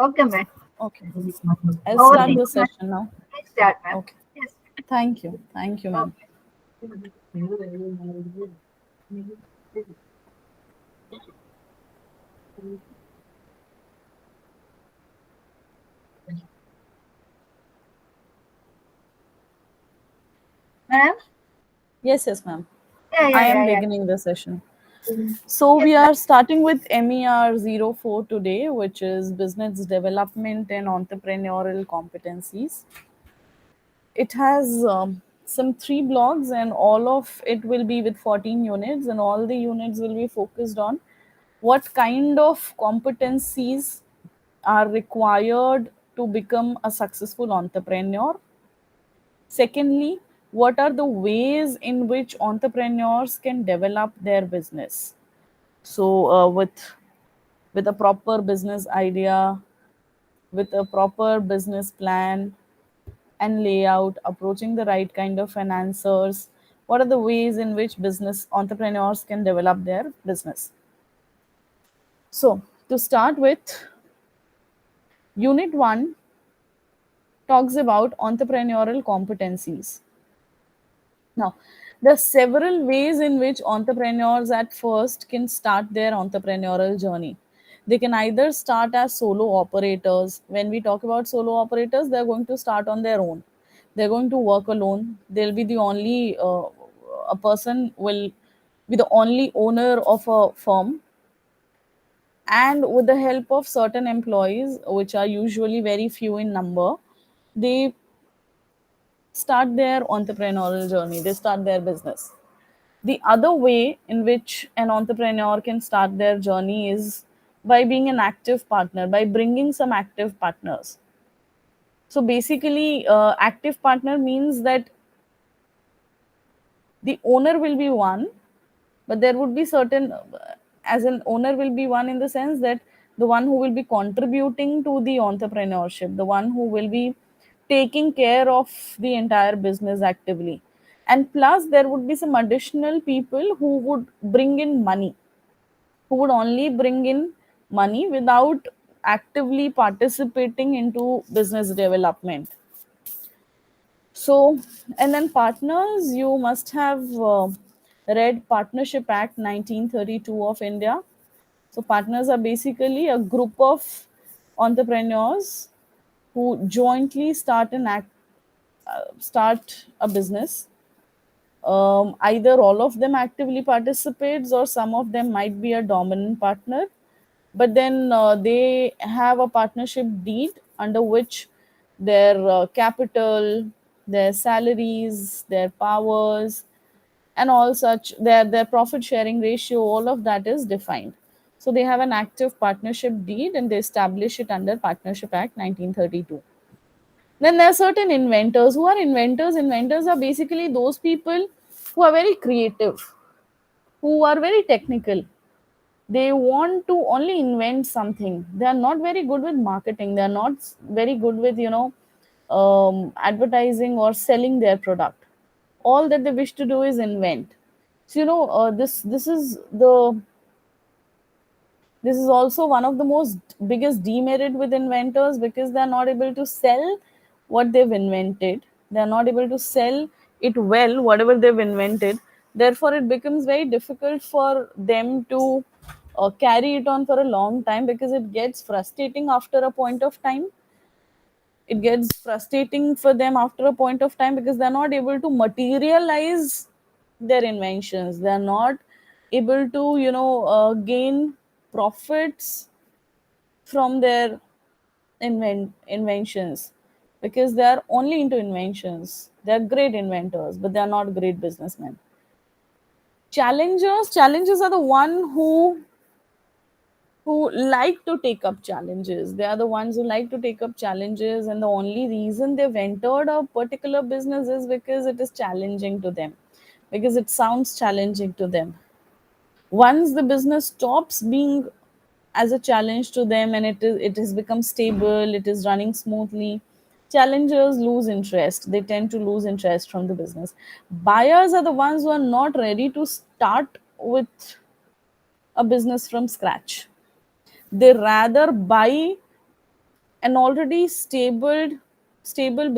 Okay, ma'am. Okay. I'll Over to start you, the ma'am. session now. Please start, ma'am. Okay. Yes. Thank you. Thank you, ma'am. Okay. Ma'am? Yes, yes, ma'am. Yeah, I yeah, am yeah, yeah. beginning the session. So Yes, we ma'am. are starting with MER 04 today, which is business development and entrepreneurial competencies. It has some three blogs, and all of it will be with 14 units, and all the units will be focused on what kind of competencies are required to become a successful entrepreneur. Secondly, what are the ways in which entrepreneurs can develop their business? So, with a proper business idea, with a proper business plan and layout, approaching the right kind of financiers, what are the ways in which business entrepreneurs can develop their business? So, to start with, Unit 1 talks about entrepreneurial competencies. Now, there are several ways in which entrepreneurs at first can start their entrepreneurial journey. They can either start as solo operators. When we talk about solo operators, they're going to start on their own. They're going to work alone. They'll be the only, a person will be the only owner of a firm. And with the help of certain employees, which are usually very few in number, they start their entrepreneurial journey, they start their business. The other way in which an entrepreneur can start their journey is by being an active partner, by bringing some active partners. So basically, active partner means that the owner will be one, but there would be certain, as an owner will be one in the sense that the one who will be contributing to the entrepreneurship, the one who will be taking care of the entire business actively. And plus, there would be some additional people who would bring in money, who would only bring in money without actively participating into business development. So, and then partners, you must have read Partnership Act 1932 of India. So, partners are basically a group of entrepreneurs who jointly start a business. Either all of them actively participates, or some of them might be a dominant partner, but then they have a partnership deed under which their capital, their salaries, their powers, and all such, their profit sharing ratio, all of that is defined. So they have an active partnership deed and they establish it under Partnership Act 1932. Then there are certain inventors. Who are inventors? Inventors are basically those people who are very creative, who are very technical. They want to only invent something. They are not very good with marketing. They are not very good with, advertising or selling their product. All that they wish to do is invent. So this is also one of the most biggest demerit with inventors, because they are not able to sell what they've invented. They are not able to sell it well, whatever they've invented. Therefore, it becomes very difficult for them to carry it on for a long time, because it gets frustrating after a point of time. It gets frustrating for them after a point of time, because they're not able to materialize their inventions. They're not able to, gain profits from their inventions, because they are only into inventions. They're great inventors, but they're not great businessmen. Challengers are the one who like to take up challenges. They are the ones who like to take up challenges, and the only reason they've entered a particular business is because it is challenging to them, because it sounds challenging to them. Once the business stops being as a challenge to them, and it has become stable, it is running smoothly, challengers lose interest. They tend to lose interest from the business. Buyers are the ones who are not ready to start with a business from scratch. They rather buy an already stable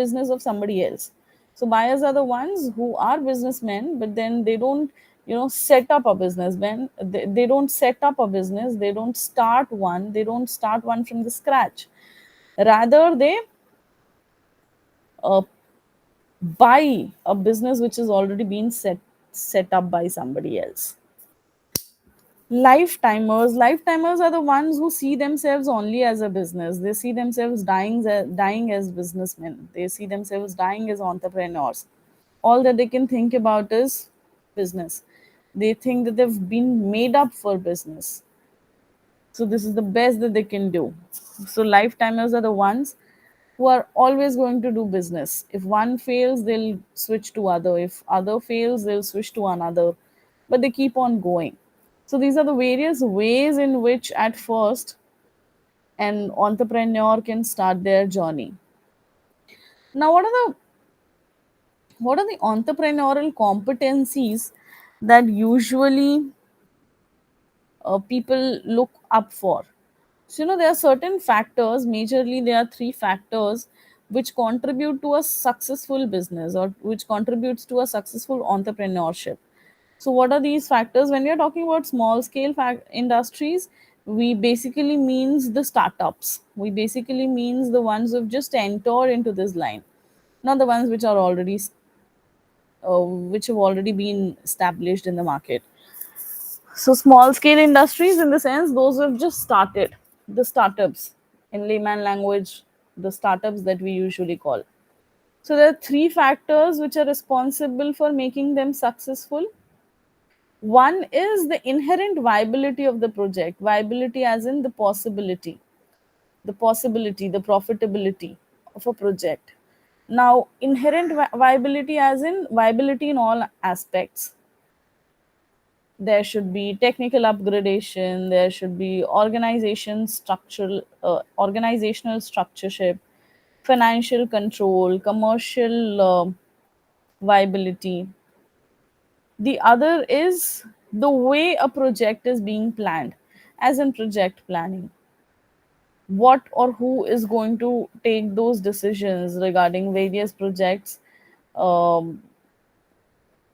business of somebody else. So buyers are the ones who are businessmen, but then they don't, set up a business. When they don't set up a business, they don't start one from the scratch. Rather, they uh, buy a business which has already been set up by somebody else. Lifetimers are the ones who see themselves only as a business. They see themselves dying as businessmen. They see themselves dying as entrepreneurs. All that they can think about is business. They think that they've been made up for business, so this is the best that they can do. So lifetimers are the ones who are always going to do business. If one fails, they'll switch to other. If other fails, they'll switch to another. But they keep on going. So these are the various ways in which at first an entrepreneur can start their journey. Now what are the entrepreneurial competencies that usually people look up for? So, there are certain factors, majorly, there are three factors which contribute to a successful business or which contributes to a successful entrepreneurship. So, what are these factors? When we are talking about small scale industries, we basically means the startups. We basically means the ones who've just entered into this line, not the ones which are already, which have already been established in the market. So small scale industries, in the sense, those who have just started, the startups, in layman language, the startups that we usually call. So there are three factors which are responsible for making them successful. One is the inherent viability of the project. Viability as in the profitability of a project. Now, inherent viability as in viability in all aspects. There should be technical upgradation, there should be organizational structureship, financial control, commercial viability. The other is the way a project is being planned, as in project planning. What or who is going to take those decisions regarding various projects um,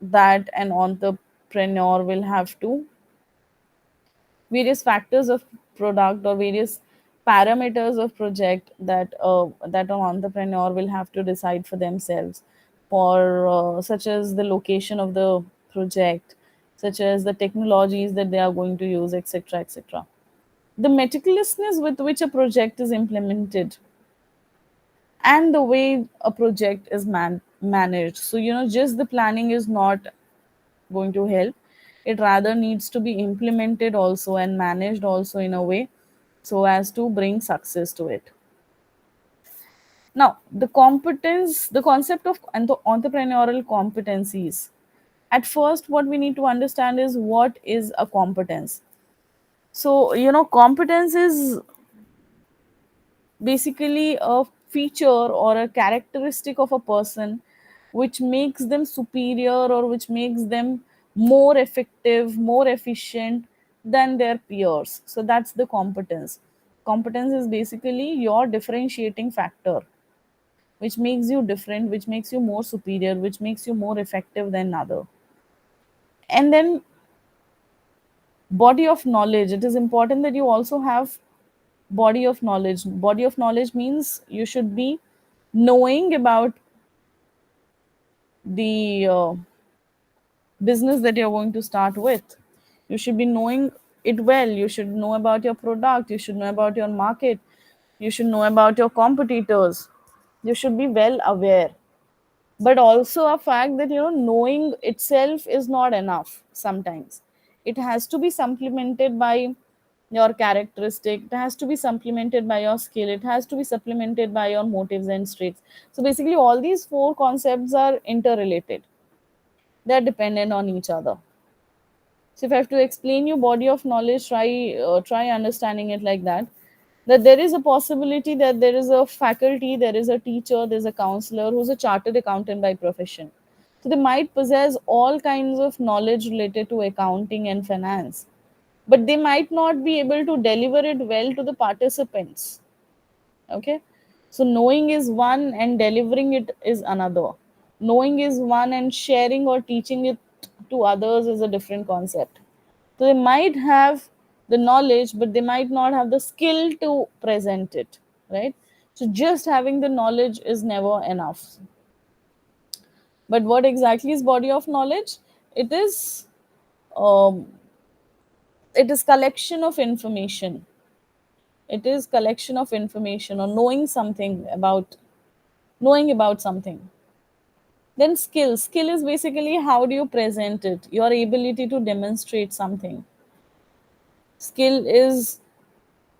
that an entrepreneur will have to, various factors of product or various parameters of project that an entrepreneur will have to decide for themselves, for such as the location of the project, such as the technologies that they are going to use, etc., etc. The meticulousness with which a project is implemented, and the way a project is managed. So, just the planning is not going to help. It rather needs to be implemented also and managed also in a way so as to bring success to it. Now, the concept of entrepreneurial competencies. At first, what we need to understand is what is a competence. So, competence is basically a feature or a characteristic of a person which makes them superior or which makes them more effective, more efficient than their peers. So that's the competence. Competence is basically your differentiating factor which makes you different, which makes you more superior, which makes you more effective than other. And then body of knowledge, it is important that you also have body of knowledge means you should be knowing about the business that you're going to start with. You should be knowing it well. You should know about your product, you should know about your market, you should know about your competitors. You should be well aware. But also a fact that knowing itself is not enough. Sometimes it has to be supplemented by your characteristic, it has to be supplemented by your skill, it has to be supplemented by your motives and traits. So basically all these four concepts are interrelated, they're dependent on each other. So if I have to explain you body of knowledge, try understanding it like that. That there is a possibility that there is a faculty, there is a teacher, there's a counselor who's a chartered accountant by profession. So they might possess all kinds of knowledge related to accounting and finance, but they might not be able to deliver it well to the participants. Okay, So knowing is one and delivering it is another. Knowing is one and sharing or teaching it to others is a different concept. So they might have the knowledge, but they might not have the skill to present it, right? So just having the knowledge is never enough. But what exactly is body of knowledge? It is um, it is collection of information. It is collection of information or knowing about something. Then skill is basically how do you present it, your ability to demonstrate something. Skill is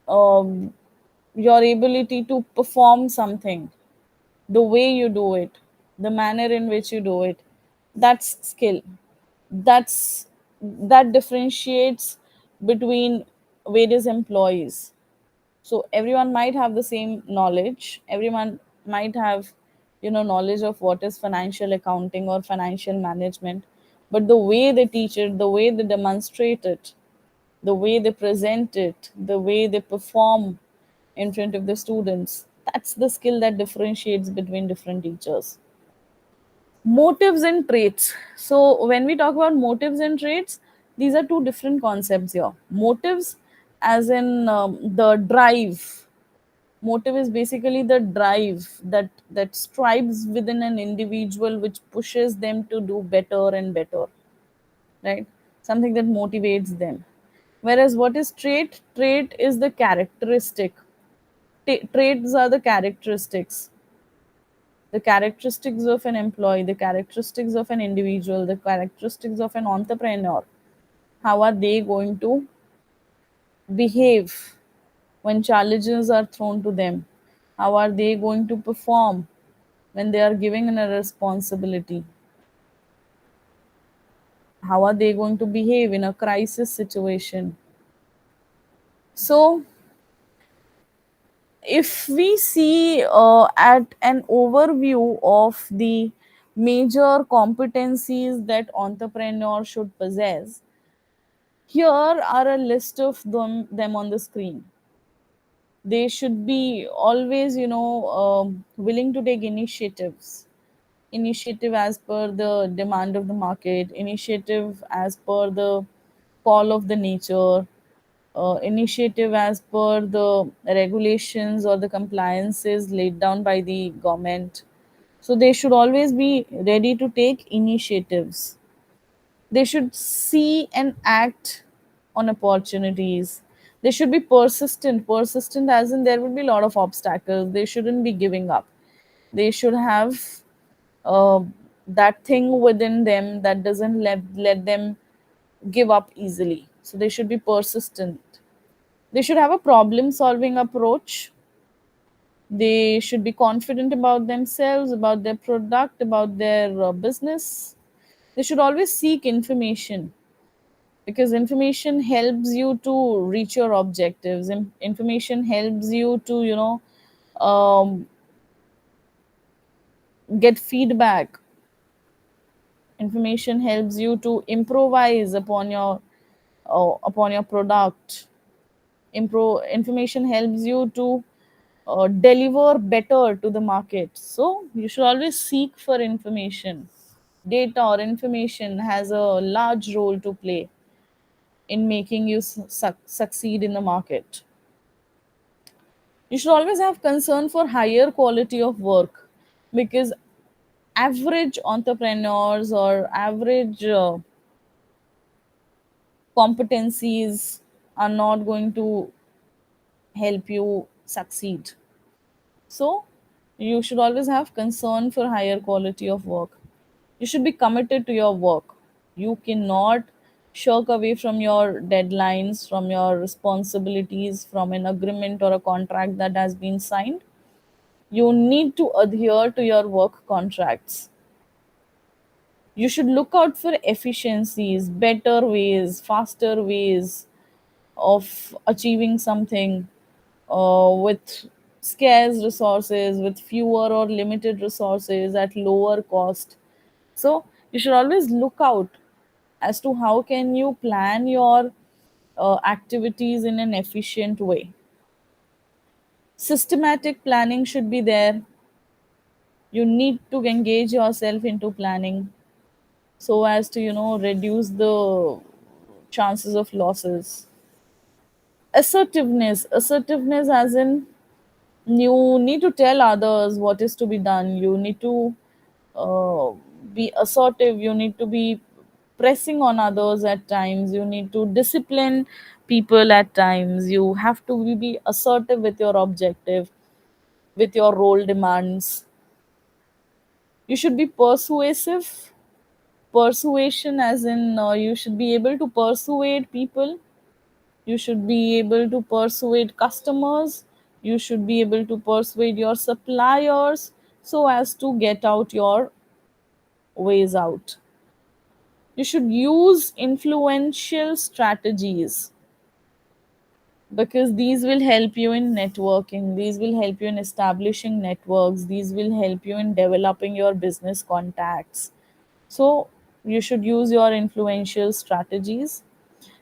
um, your ability to perform something, the way you do it, the manner in which you do it. That's skill. That differentiates between various employees. So everyone might have the same knowledge, everyone might have knowledge of what is financial accounting or financial management, but the way they teach it, the way they demonstrate it, the way they present it, the way they perform in front of the students, that's the skill that differentiates between different teachers. Motives and traits. So when we talk about motives and traits, these are two different concepts here. Motives, as in the drive. Motive is basically the drive that strives within an individual, which pushes them to do better and better, right? Something that motivates them. Whereas what is trait? Trait is the characteristic. Traits are the characteristics of an employee, the characteristics of an individual, the characteristics of an entrepreneur. How are they going to behave when challenges are thrown to them? How are they going to perform when they are given a responsibility? How are they going to behave in a crisis situation? So, if we see at an overview of the major competencies that entrepreneurs should possess, here are a list of them on the screen. They should be always, willing to take initiative as per the demand of the market, initiative as per the call of the nature, initiative as per the regulations or the compliances laid down by the government. So they should always be ready to take initiatives. They should see and act on opportunities. They should be persistent as in there will be a lot of obstacles. They shouldn't be giving up. They should have uh, that thing within them that doesn't let them give up easily. So they should be persistent. They should have a problem solving approach. They should be confident about themselves, about their product, about their business. They should always seek information, because information helps you to reach your objectives. Information helps you to um, get feedback. Information helps you to improvise upon your product. Information helps you to deliver better to the market. So you should always seek for information. Data or information has a large role to play in making you succeed in the market. You should always have concern for higher quality of work, because average entrepreneurs or average competencies are not going to help you succeed. So you should always have concern for higher quality of work. You should be committed to your work. You cannot shirk away from your deadlines, from your responsibilities, from an agreement or a contract that has been signed. You need to adhere to your work contracts. You should look out for efficiencies, better ways, faster ways of achieving something with scarce resources, with fewer or limited resources at lower cost. So you should always look out as to how can you plan your activities in an efficient way. Systematic planning should be there. You need to engage yourself into planning so as to, reduce the chances of losses. Assertiveness as in you need to tell others what is to be done. You need to uh, be assertive. You need to be pressing on others at times. You need to discipline people at times. You have to be assertive with your objective, with your role demands. You should be persuasive. Persuasion as in you should be able to persuade people. You should be able to persuade customers. You should be able to persuade your suppliers so as to get out your ways out. You should use influential strategies because these will help you in networking, these will help you in establishing networks, these will help you in developing your business contacts. So, you should use your influential strategies.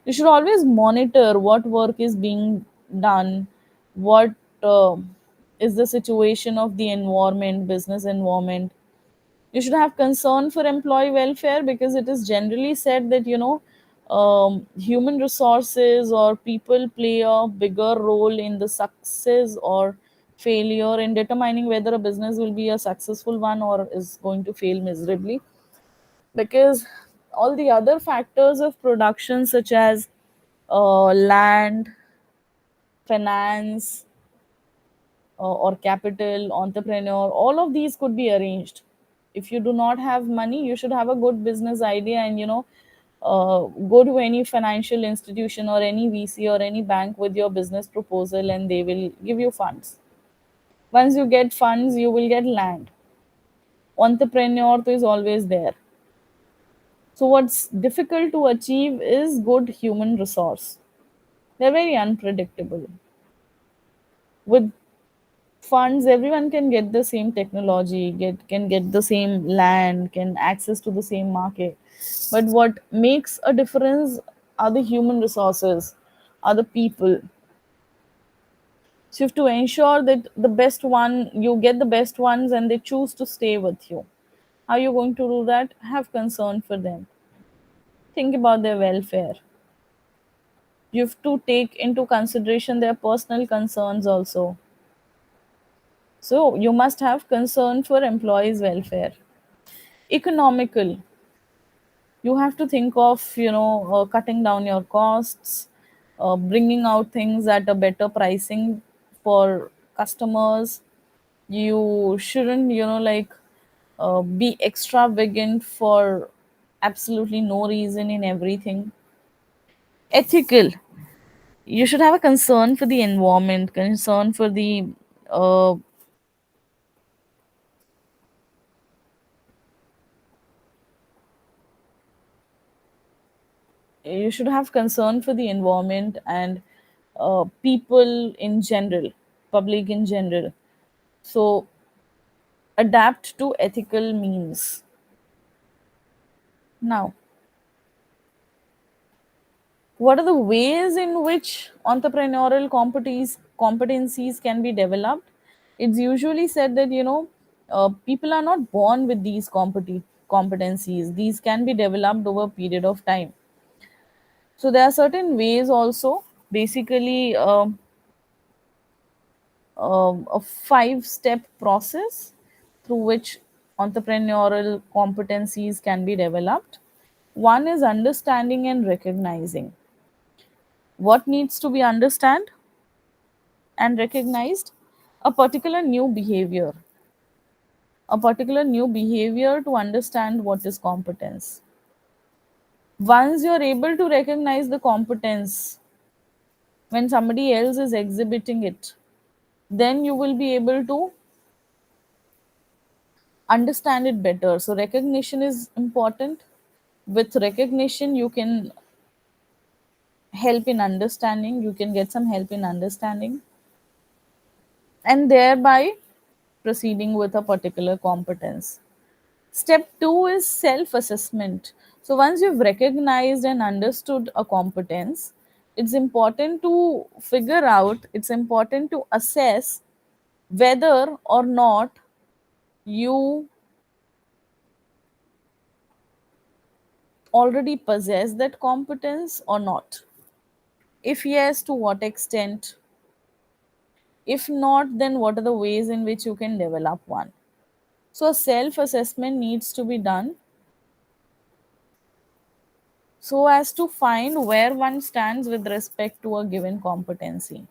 You should always monitor what work is being done, what uh, is the situation of the environment, business environment. You should have concern for employee welfare because it is generally said that human resources or people play a bigger role in the success or failure in determining whether a business will be a successful one or is going to fail miserably, because all the other factors of production such as land, finance, or capital, entrepreneur, all of these could be arranged. If you do not have money, you should have a good business idea and go to any financial institution or any VC or any bank with your business proposal and they will give you funds. Once you get funds, you will get land. Entrepreneur is always there. So what's difficult to achieve is good human resource. They're very unpredictable. With funds, everyone can get the same technology, get the same land, can access to the same market. But what makes a difference are the human resources, are the people. So you have to ensure that the best one, you get the best ones and they choose to stay with you. How are you going to do that? Have concern for them. Think about their welfare. You have to take into consideration their personal concerns also. So you must have concern for employees' welfare. Economical. You have to think of cutting down your costs, bringing out things at a better pricing for customers. You shouldn't be extravagant for absolutely no reason in everything. Ethical. You should have a concern for the environment, concern for the uh, you should have concern for the environment and people in general, public in general. So adapt to ethical means. Now, what are the ways in which entrepreneurial competencies can be developed? It's usually said that people are not born with these competencies. These can be developed over a period of time. So there are certain ways also. Basically, a 5-step process through which entrepreneurial competencies can be developed. One is understanding and recognizing. What needs to be understood and recognized? A particular new behavior. A particular new behavior to understand what is competence. Once you're able to recognize the competence when somebody else is exhibiting it, then you will be able to understand it better. So recognition is important. With recognition you can help in understanding, you can get some help in understanding and thereby proceeding with a particular competence. Step 2 is self assessment. So once you've recognized and understood a competence, It's important to figure out, it's important to assess whether or not you already possess that competence or not. If yes, to what extent? If not, then what are the ways in which you can develop one? So, a self assessment needs to be done so as to find where one stands with respect to a given competency.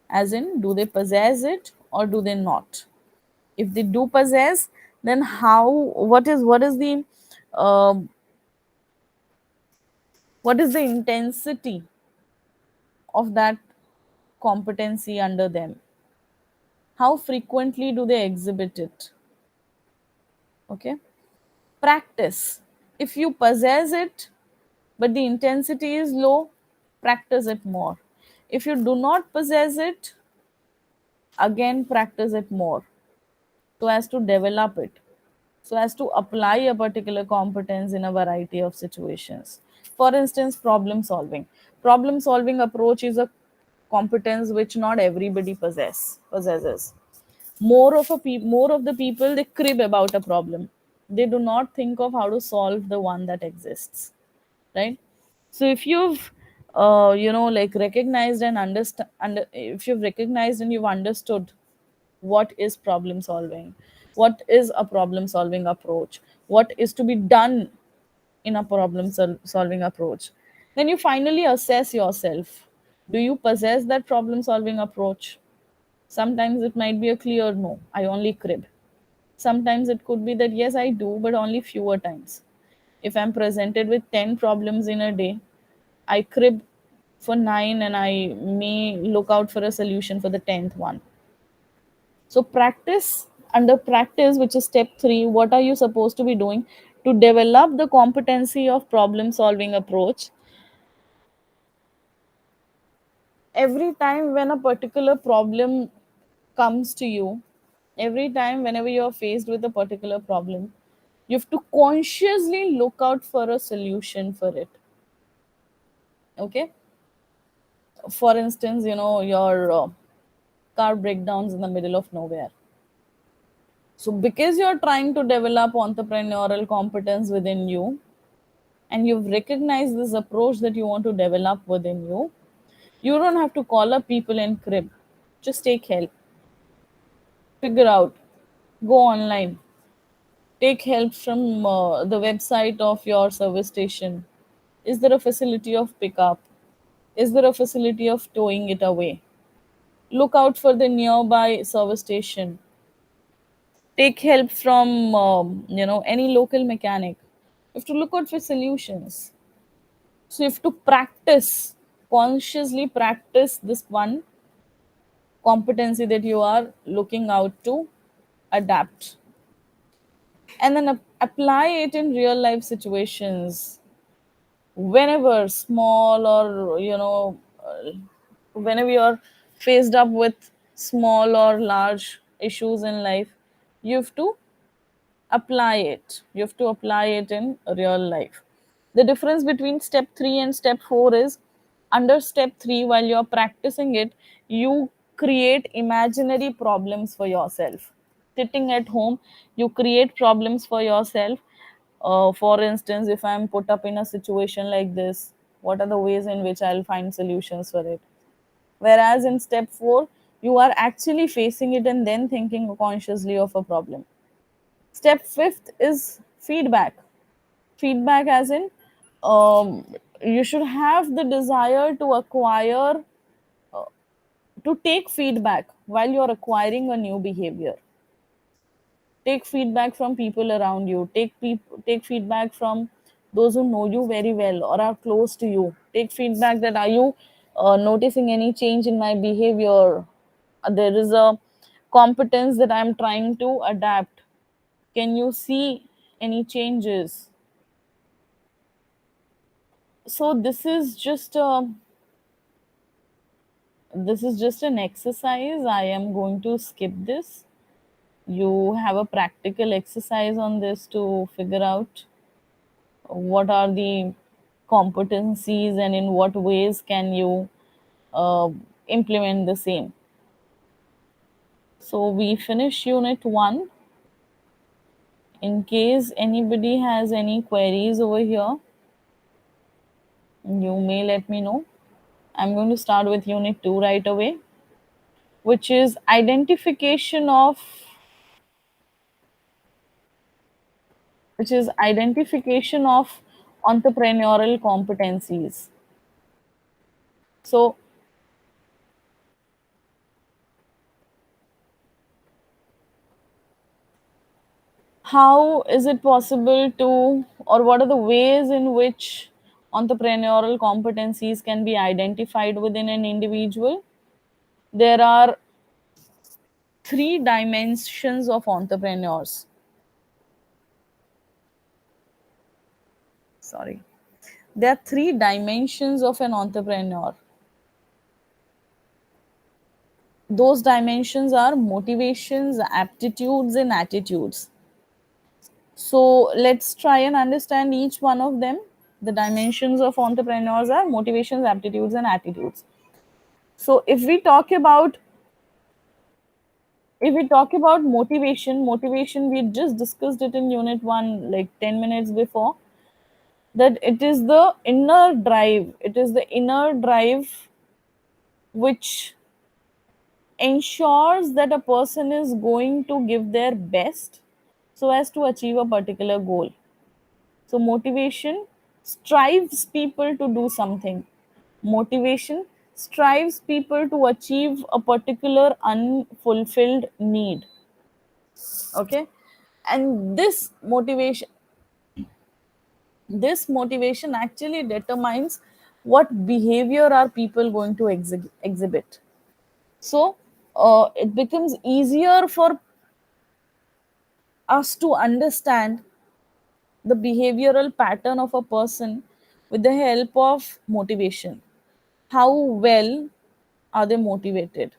As in, do they possess it or do they not? If they do possess, then how? What is the um what is the intensity of that competency under them? How frequently do they exhibit it? Okay. Practice. If you possess it but the intensity is low, practice it more. If you do not possess it, again practice it more so as to develop it, so as to apply a particular competence in a variety of situations. For instance, problem solving. Problem solving approach is a competence which not everybody possesses. More of the people, they crib about a problem. They do not think of how to solve the one that exists, right? So if you've like recognized and understand, if you've recognized and you've understood what is problem solving, what is a problem solving approach, what is to be done in a solving approach, then you finally assess yourself. Do you possess that problem solving approach? Sometimes it might be a clear no, I only crib. Sometimes it could be that yes, I do, but only fewer times. If I'm presented with 10 problems in a day, I crib for 9 and I may look out for a solution for the 10th one. So, under practice, which is step 3, what are you supposed to be doing to develop the competency of problem solving approach? Every time when a particular problem comes to you, every time whenever you're faced with a particular problem, you have to consciously look out for a solution for it. Okay. For instance, your car breakdowns in the middle of nowhere. So, because you're trying to develop entrepreneurial competence within you, and you've recognized this approach that you want to develop within you, you don't have to call up people in crib. Just take help, figure out, go online, take help from the website of your service station. Is there a facility of pickup? Is there a facility of towing it away? Look out for the nearby service station. Take help from any local mechanic. You have to look out for solutions. So you have to practice, consciously practice this one competency that you are looking out to adapt, and then apply it in real life situations whenever small or whenever you're faced up with small or large issues in life. You have to apply it in real life. The difference between step 3 and step 4 is, under step 3, while you're practicing it, you create imaginary problems for yourself. Sitting at home, you create problems for yourself. For instance, if I'm put up in a situation like this, what are the ways in which I'll find solutions for it? Whereas in step 4, you are actually facing it and then thinking consciously of a problem. Step fifth is feedback. Feedback, as in, you should have the desire to acquire, to take feedback while you're acquiring a new behavior. Take feedback from people around you. Take feedback from those who know you very well or are close to you. Take feedback that, are you noticing any change in my behavior? There is a competence that I'm trying to adapt. Can you see any changes? So this is just an exercise. I am going to skip this. You have a practical exercise on this to figure out what are the competencies, and in what ways can you uh, implement the same. So we finish unit 1. In case anybody has any queries over here, you may let me know. I'm going to start with unit 2 right away, which is identification of entrepreneurial competencies. So how is it possible to, or what are the ways in which entrepreneurial competencies can be identified within an individual? There are three dimensions of entrepreneurs. Sorry. There are three dimensions of an entrepreneur. Those dimensions are motivations, aptitudes, and attitudes. So let's try and understand each one of them. The dimensions of entrepreneurs are motivations, aptitudes, and attitudes. So if we talk about motivation, we just discussed it in unit 1 like 10 minutes before, that it is the inner drive. It is the inner drive which ensures that a person is going to give their best so as to achieve a particular goal. So, motivation strives people to do something. Motivation strives people to achieve a particular unfulfilled need. Okay. And this motivation actually determines what behavior are people going to exhibit. So, it becomes easier for us to understand the behavioral pattern of a person with the help of motivation. How well are they motivated?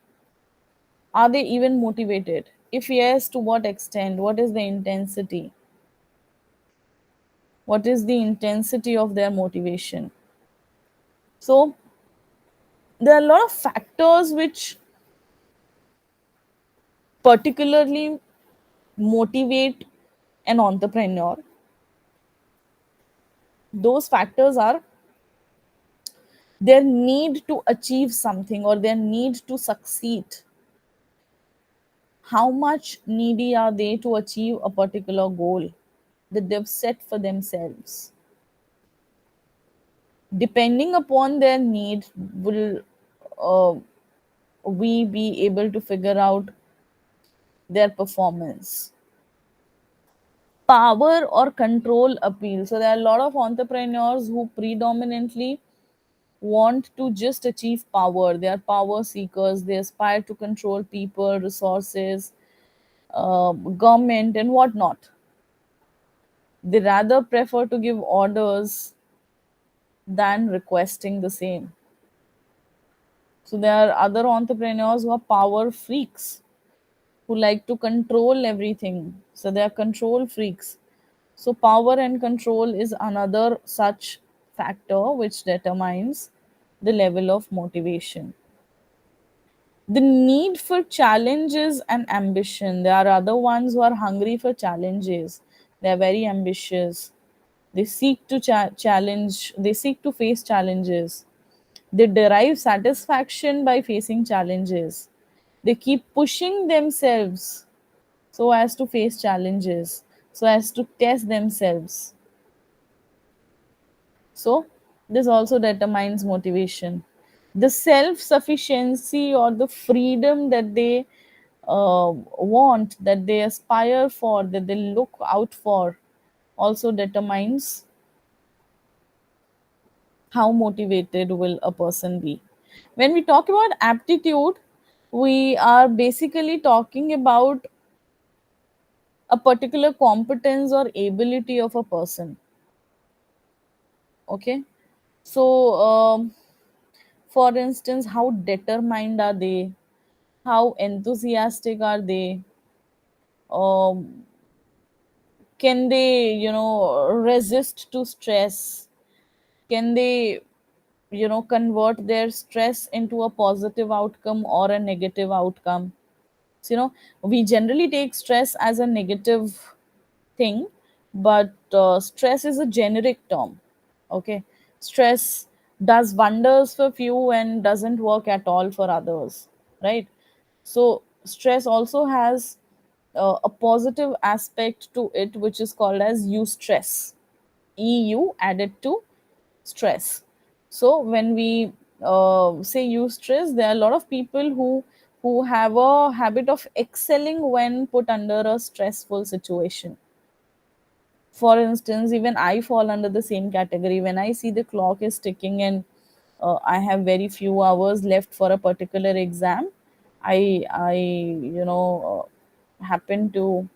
Are they even motivated? If yes, to what extent? What is the intensity? What is the intensity of their motivation? So, there are a lot of factors which particularly motivate an entrepreneur. Those factors are their need to achieve something or their need to succeed. How much needy are they to achieve a particular goal that they've set for themselves? Depending upon their need, will uh, we be able to figure out their performance? Power or control appeal. So, there are a lot of entrepreneurs who predominantly want to just achieve power. They are power seekers, they aspire to control people, resources, government, and whatnot. They rather prefer to give orders than requesting the same. So there are other entrepreneurs who are power freaks who like to control everything. So they are control freaks. So power and control is another such factor which determines the level of motivation. The need for challenges and ambition. There are other ones who are hungry for challenges. They are very ambitious. They seek to challenge, they seek to face challenges. They derive satisfaction by facing challenges. They keep pushing themselves so as to face challenges, so as to test themselves. So, this also determines motivation. The self sufficiency or the freedom that they want, that they aspire for, that they look out for, also determines how motivated will a person be. When we talk about aptitude, we are basically talking about a particular competence or ability of a person. Okay. So, for instance, how determined are they? How enthusiastic are they? Um, can they, resist to stress? Can they, convert their stress into a positive outcome or a negative outcome? So, we generally take stress as a negative thing, but stress is a generic term. Okay, stress does wonders for few and doesn't work at all for others, right? So stress also has a positive aspect to it, which is called as eustress. EU added to stress. So when we say eustress, there are a lot of people who have a habit of excelling when put under a stressful situation. For instance, even I fall under the same category. When I see the clock is ticking and I have very few hours left for a particular exam, I happen to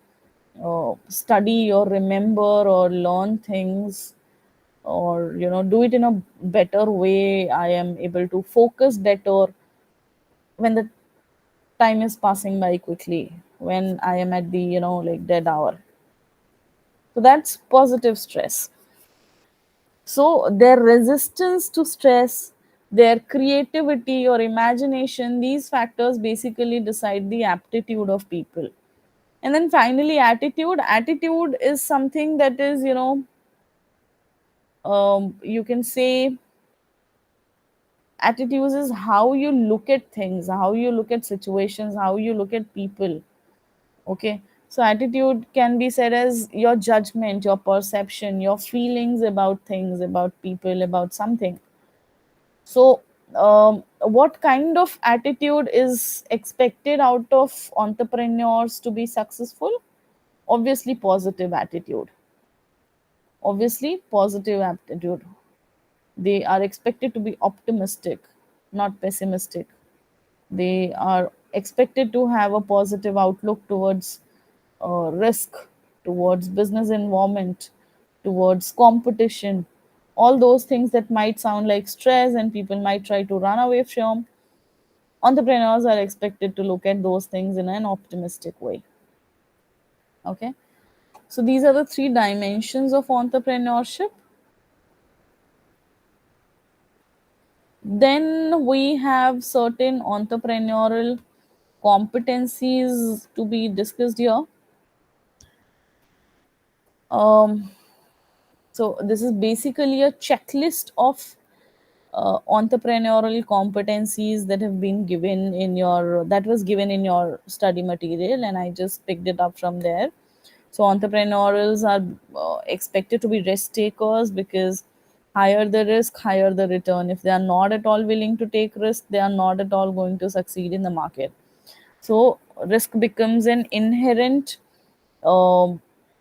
study or remember or learn things, or do it in a better way. I am able to focus better when the time is passing by quickly, when I am at the like dead hour. So that's positive stress. So their resistance to stress, their creativity or imagination, these factors basically decide the aptitude of people. And then finally, attitude. Attitude is something that is, you can say, attitudes is how you look at things, how you look at situations, how you look at people. Okay. So attitude can be said as your judgment, your perception, your feelings about things, about people, about something. So, what kind of attitude is expected out of entrepreneurs to be successful? Obviously, positive attitude. Obviously, positive attitude. They are expected to be optimistic, not pessimistic. They are expected to have a positive outlook towards risk, towards business environment, towards competition, all those things that might sound like stress and people might try to run away from. Entrepreneurs are expected to look at those things in an optimistic way. Okay, so these are the three dimensions of entrepreneurship. Then we have certain entrepreneurial competencies to be discussed here. Um, so this is basically a checklist of entrepreneurial competencies that have been given in your that was given in your study material, and I just picked it up from there. So entrepreneurs are expected to be risk takers, because higher the risk, higher the return. If they are not at all willing to take risk, they are not at all going to succeed in the market. So risk becomes an inherent um,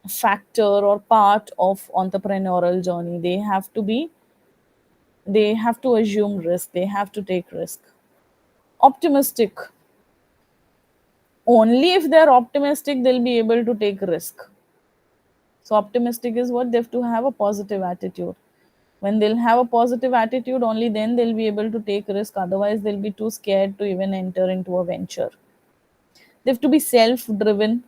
factor or part of entrepreneurial journey. They have to assume risk, they have to take risk. Optimistic. Only if they're optimistic they'll be able to take risk. So optimistic is what they have to have a positive attitude. When they'll have a positive attitude, only then they'll be able to take risk. Otherwise, they'll be too scared to even enter into a venture. They have to be self-driven.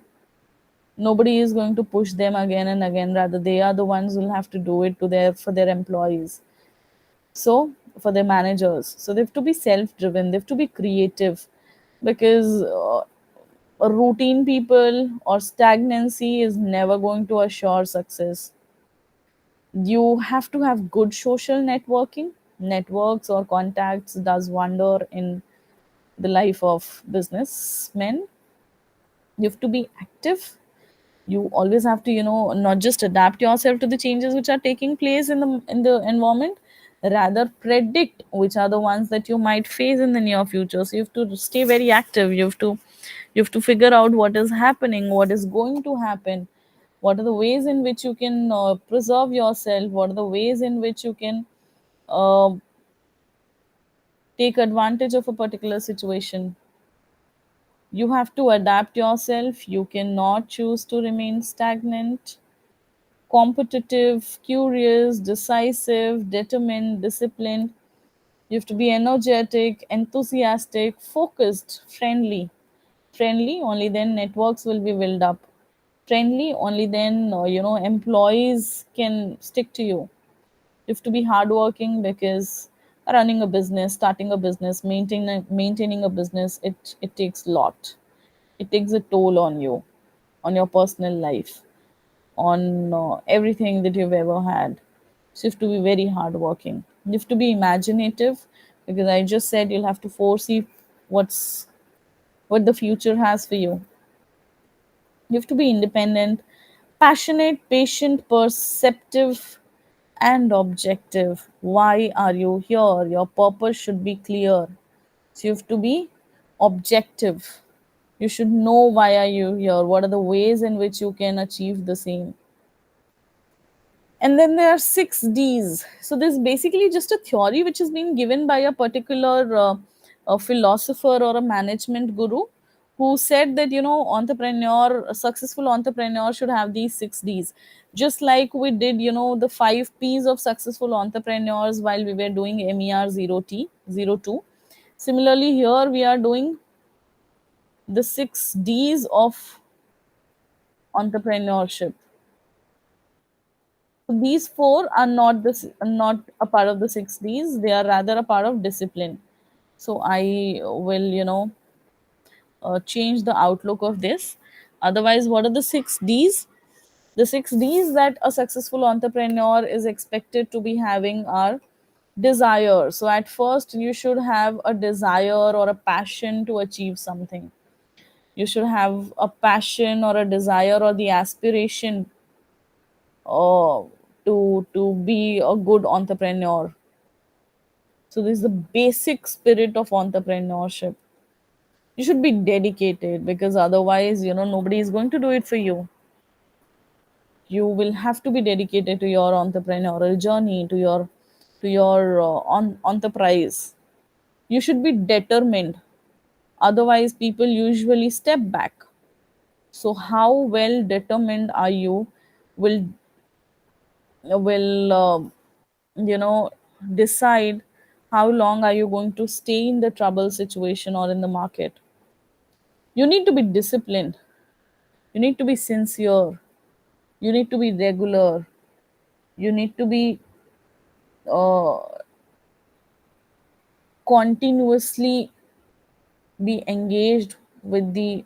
Nobody is going to push them again and again. Rather, they are the ones who'll have to do it to their for their employees. So for their managers, so they have to be self-driven. They have to be creative, because routine people or stagnancy is never going to assure success. You have to have good social networking. Networks or contacts does wonder in the life of businessmen. You have to be active. You always have to, not just adapt yourself to the changes which are taking place in the environment, rather predict which are the ones that you might face in the near future. So you have to stay very active. You have to figure out what is happening, what is going to happen, what are the ways in which you can preserve yourself, what are the ways in which you can uh, take advantage of a particular situation. You have to adapt yourself. You cannot choose to remain stagnant. Competitive, curious, decisive, determined, disciplined. You have to be energetic, enthusiastic, focused, friendly. Friendly, only then networks will be built up. Friendly, only then employees can stick to you. You have to be hardworking because running a business, starting a business, maintaining a business, it takes a lot. It takes a toll on you, on your personal life, on everything that you've ever had. So you have to be very hardworking. You have to be imaginative, because I just said you'll have to foresee what's what the future has for you. You have to be independent, passionate, patient, perceptive, and objective. Why are you here? Your purpose should be clear. So you have to be objective. You should know why are you here? What are the ways in which you can achieve the same? And then there are 6 Ds. So this is basically just a theory which has been given by a particular a philosopher or a management guru, who said that, a successful entrepreneur should have these 6 Ds. Just like we did, the 5 Ps of successful entrepreneurs while we were doing MER 02. Similarly, here we are doing the 6 Ds of entrepreneurship. So these four are not a part of the 6 Ds. They are rather a part of discipline. So I will, change the outlook of this. Otherwise, what are the 6 Ds? The 6 Ds that a successful entrepreneur is expected to be having are desire. So at first, you should have a desire or a passion to achieve something. You should have a passion or a desire or the aspiration uh, to be a good entrepreneur. So this is the basic spirit of entrepreneurship. You should be dedicated, because otherwise, nobody is going to do it for you. You will have to be dedicated to your entrepreneurial journey, to your enterprise. You should be determined. Otherwise, people usually step back. So how well determined are you will will you know decide how long are you going to stay in the trouble situation or in the market. You need to be disciplined, you need to be sincere, you need to be regular, you need to be uh, continuously be engaged with the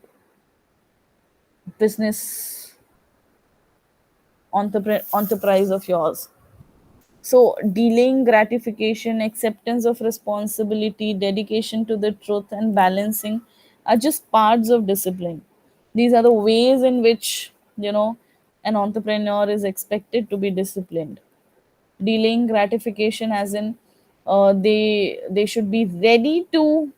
business enterprise of yours. So, delaying gratification, acceptance of responsibility, dedication to the truth, and balancing are just parts of discipline. These are the ways in which, an entrepreneur is expected to be disciplined. Delaying gratification, as in, they should be ready to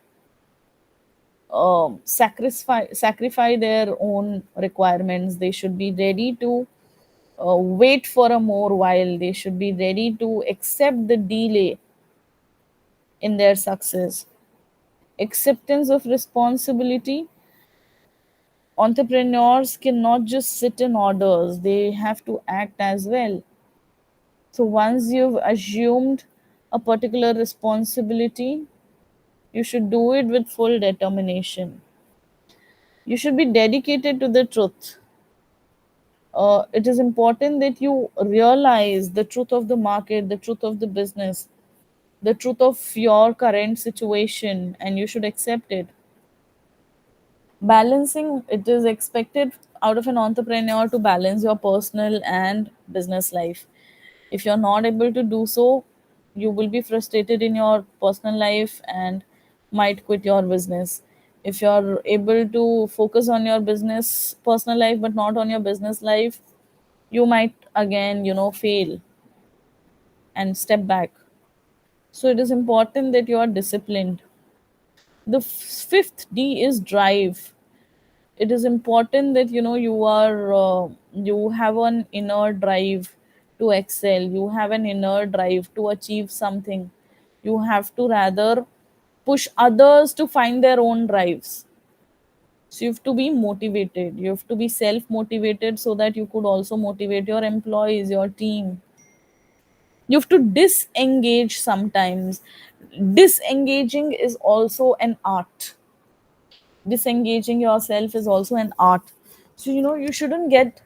sacrifice their own requirements. They should be ready to wait for a more while. They should be ready to accept the delay in their success. Acceptance of responsibility. Entrepreneurs cannot just sit in orders, they have to act as well. So once you've assumed a particular responsibility, you should do it with full determination. You should be dedicated to the truth. It is important that you realize the truth of the market, the truth of the business, the truth of your current situation, and you should accept it. Balancing, it is expected out of an entrepreneur to balance your personal and business life. If you're not able to do so, you will be frustrated in your personal life and might quit your business. If you're able to focus on your business personal life but not on your business life, you might again, fail and step back. So it is important that you are disciplined. The fifth D is drive. It is important that, you have an inner drive to excel. You have an inner drive to achieve something. You have to rather push others to find their own drives. So you have to be motivated. You have to be self motivated so that you could also motivate your employees, your team. You have to disengage sometimes. Disengaging is also an art. Disengaging yourself is also an art. So, you shouldn't get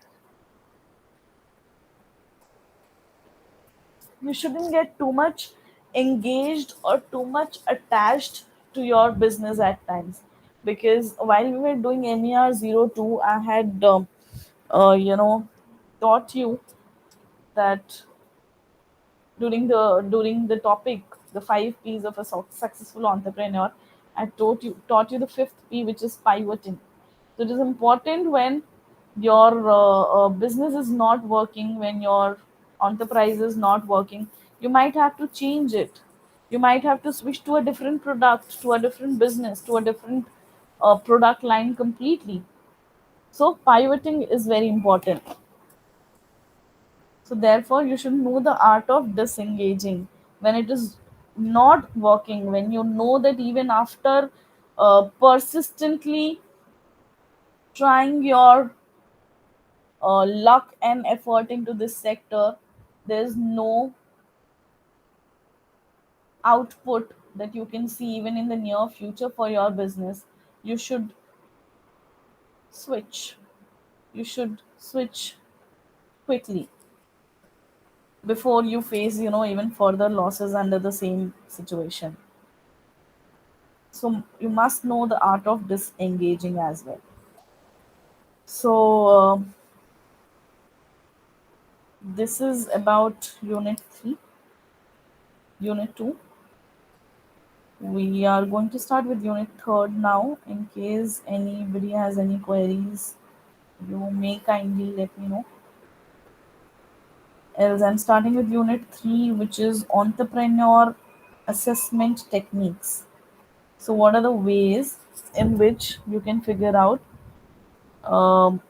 You shouldn't get too much engaged or too much attached to your business at times, because while we were doing MER 02, I had you know taught you that during the topic, the 5 P's of a successful entrepreneur, I taught you the fifth P, which is pivoting. So it is important when your business is not working, when your enterprise is not working, you might have to change it. You might have to switch to a different product, to a different business, to a different product line completely. So pivoting is very important. So therefore, you should know the art of disengaging when it is not working. When you know that even after persistently trying your luck and effort into this sector, there is no output that you can see even in the near future for your business. You should switch. You should switch quickly before you face, even further losses under the same situation. So you must know the art of disengaging as well. So this is about unit 3. Unit 2, we are going to start with unit 3rd now. In case anybody has any queries, you may kindly let me know. Else I'm starting with unit 3, which is entrepreneur assessment techniques. So what are the ways in which you can figure out um,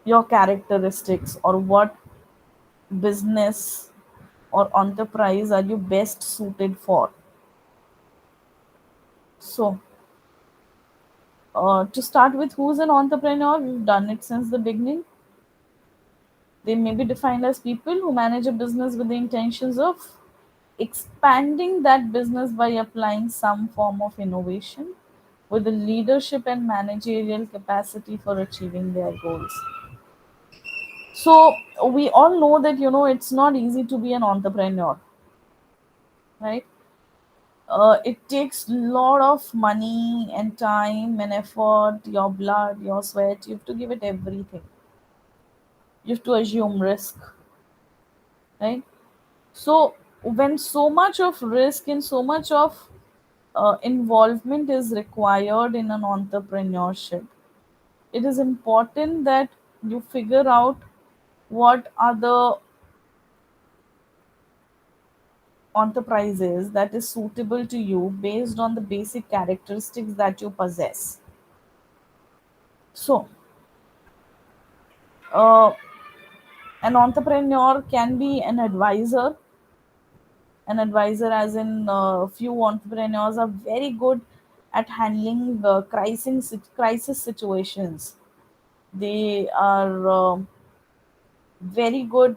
your characteristics, or what business or enterprise are you best suited for? So, to start with, who's an entrepreneur? We've done it since the beginning. They may be defined as people who manage a business with the intentions of expanding that business by applying some form of innovation with the leadership and managerial capacity for achieving their goals. So, we all know that it's not easy to be an entrepreneur, right? It takes a lot of money and time and effort, your blood, your sweat. You have to give it everything. You have to assume risk, right? So when so much of risk and so much of involvement is required in an entrepreneurship, it is important that you figure out what are the enterprises that is suitable to you based on the basic characteristics that you possess. So, uh, an entrepreneur can be an advisor. An advisor, as in few entrepreneurs are very good at handling crisis situations. They are very good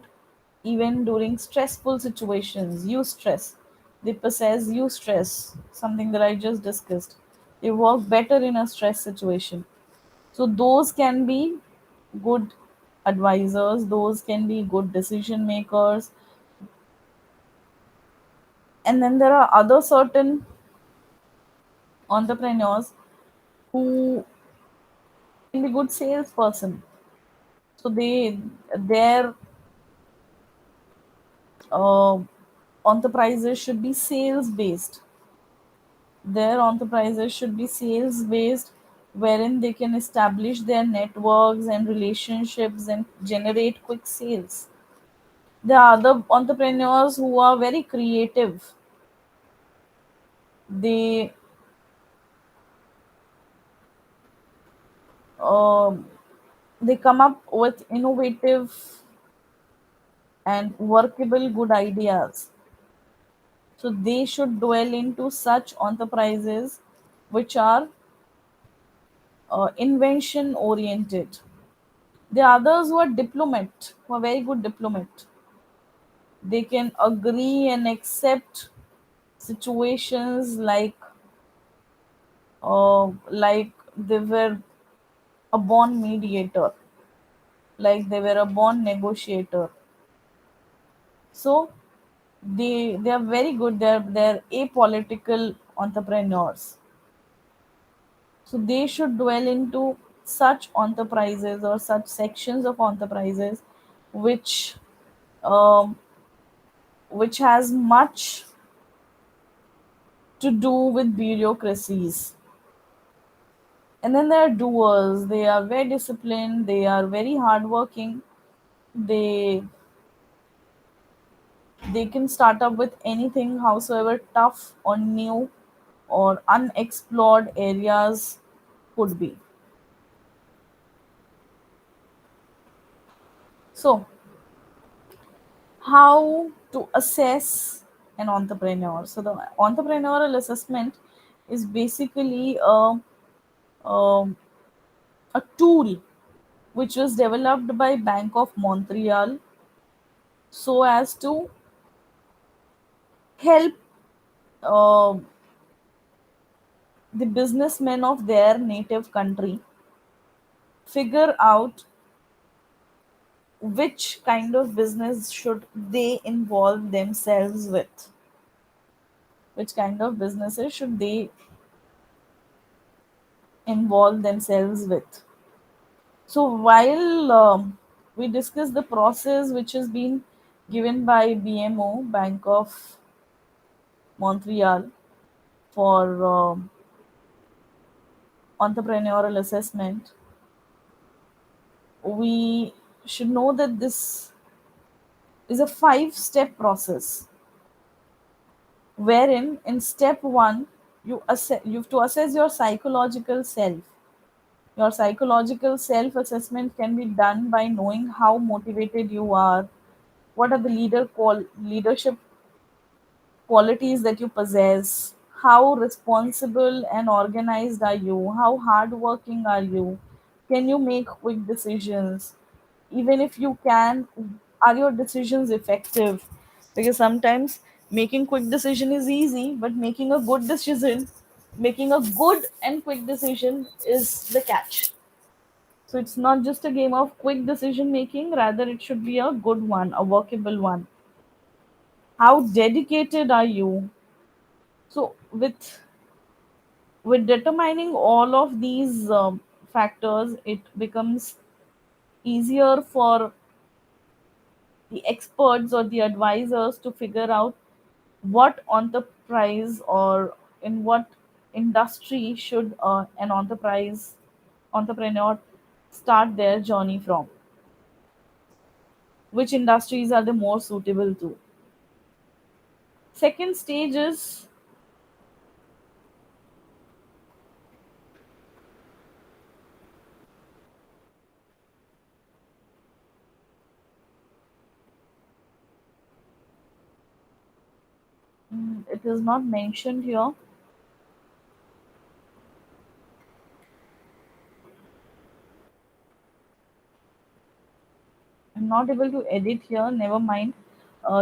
even during stressful situations. Eustress, they possess eustress, something that I just discussed. They work better in a stress situation. So those can be good advisors, those can be good decision makers. And then there are other certain entrepreneurs who can be good salesperson. So their uh, enterprises should be sales based. Their enterprises should be sales based, wherein they can establish their networks and relationships and generate quick sales. There are other entrepreneurs who are very creative. They um they come up with innovative and workable good ideas. So they should dwell into such enterprises which are invention oriented. The others who are diplomat, who are very good diplomat. They can agree and accept situations like they were a born mediator. like they were a born negotiator. So they are very good. They're apolitical entrepreneurs. So they should dwell into such enterprises or such sections of enterprises which um, which has much to do with bureaucracies. And then there are doers. They are very disciplined. They are very hardworking. They they can start up with anything, howsoever tough or new or unexplored areas could be. So, how to assess an entrepreneur? So, the entrepreneurial assessment is basically a, a tool which was developed by Bank of Montreal so as to help uh, the businessmen of their native country figure out which kind of business should they involve themselves with, which kind of businesses should they involve themselves with. So while we discuss the process which has been given by BMO, Bank of Montreal, for entrepreneurial assessment, we should know that this is a 5 step process, wherein in step 1 you have to assess your psychological self. Your psychological self assessment can be done by knowing how motivated you are, what are the leadership qualities that you possess, how responsible and organized are you, how hardworking are you, can you make quick decisions, even if you can, are your decisions effective? Because sometimes making quick decision is easy, but making a good and quick decision is the catch. So it's not just a game of quick decision making, rather it should be a good one, a workable one. How dedicated are you? So with determining all of these factors, it becomes easier for the experts or the advisors to figure out what enterprise or in what industry should an entrepreneur start their journey from, which industries are the more suitable to. Second stage is, it is not mentioned here. I'm not able to edit here. Never mind.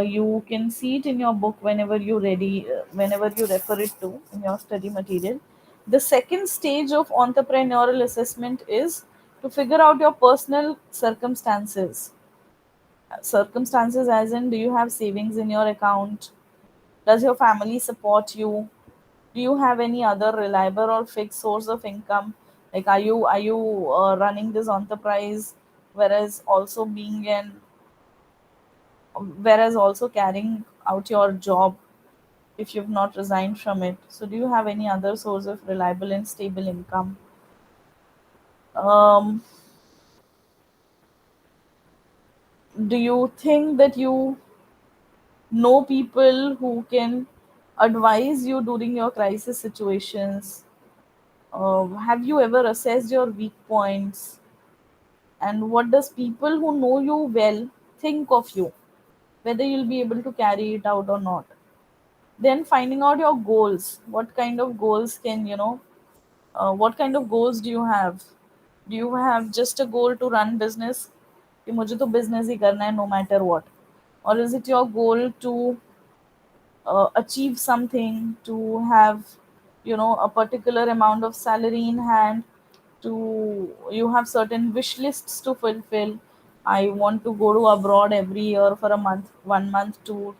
You can see it in your book whenever you refer it to in your study material. The second stage of entrepreneurial assessment is to figure out your personal circumstances. Circumstances, as in, do you have savings in your account? Does your family support you? Do you have any other reliable or fixed source of income? Like, are you running this enterprise, whereas also being an whereas also carrying out your job if you've not resigned from it? So do you have any other source of reliable and stable income? um, do you think that you know people who can advise you during your crisis situations? Have you ever assessed your weak points, and what does people who know you well think of you, whether you'll be able to carry it out or not? Then finding out your goals. What kind of goals can you know what kind of goals do you have? Do you have just a goal to run business, कि मुझे तो business ही करना है no matter what, or is it your goal to achieve something, to have a particular amount of salary in hand, to you have certain wish lists to fulfill, I want to go to abroad every year for a month, 1 month tour.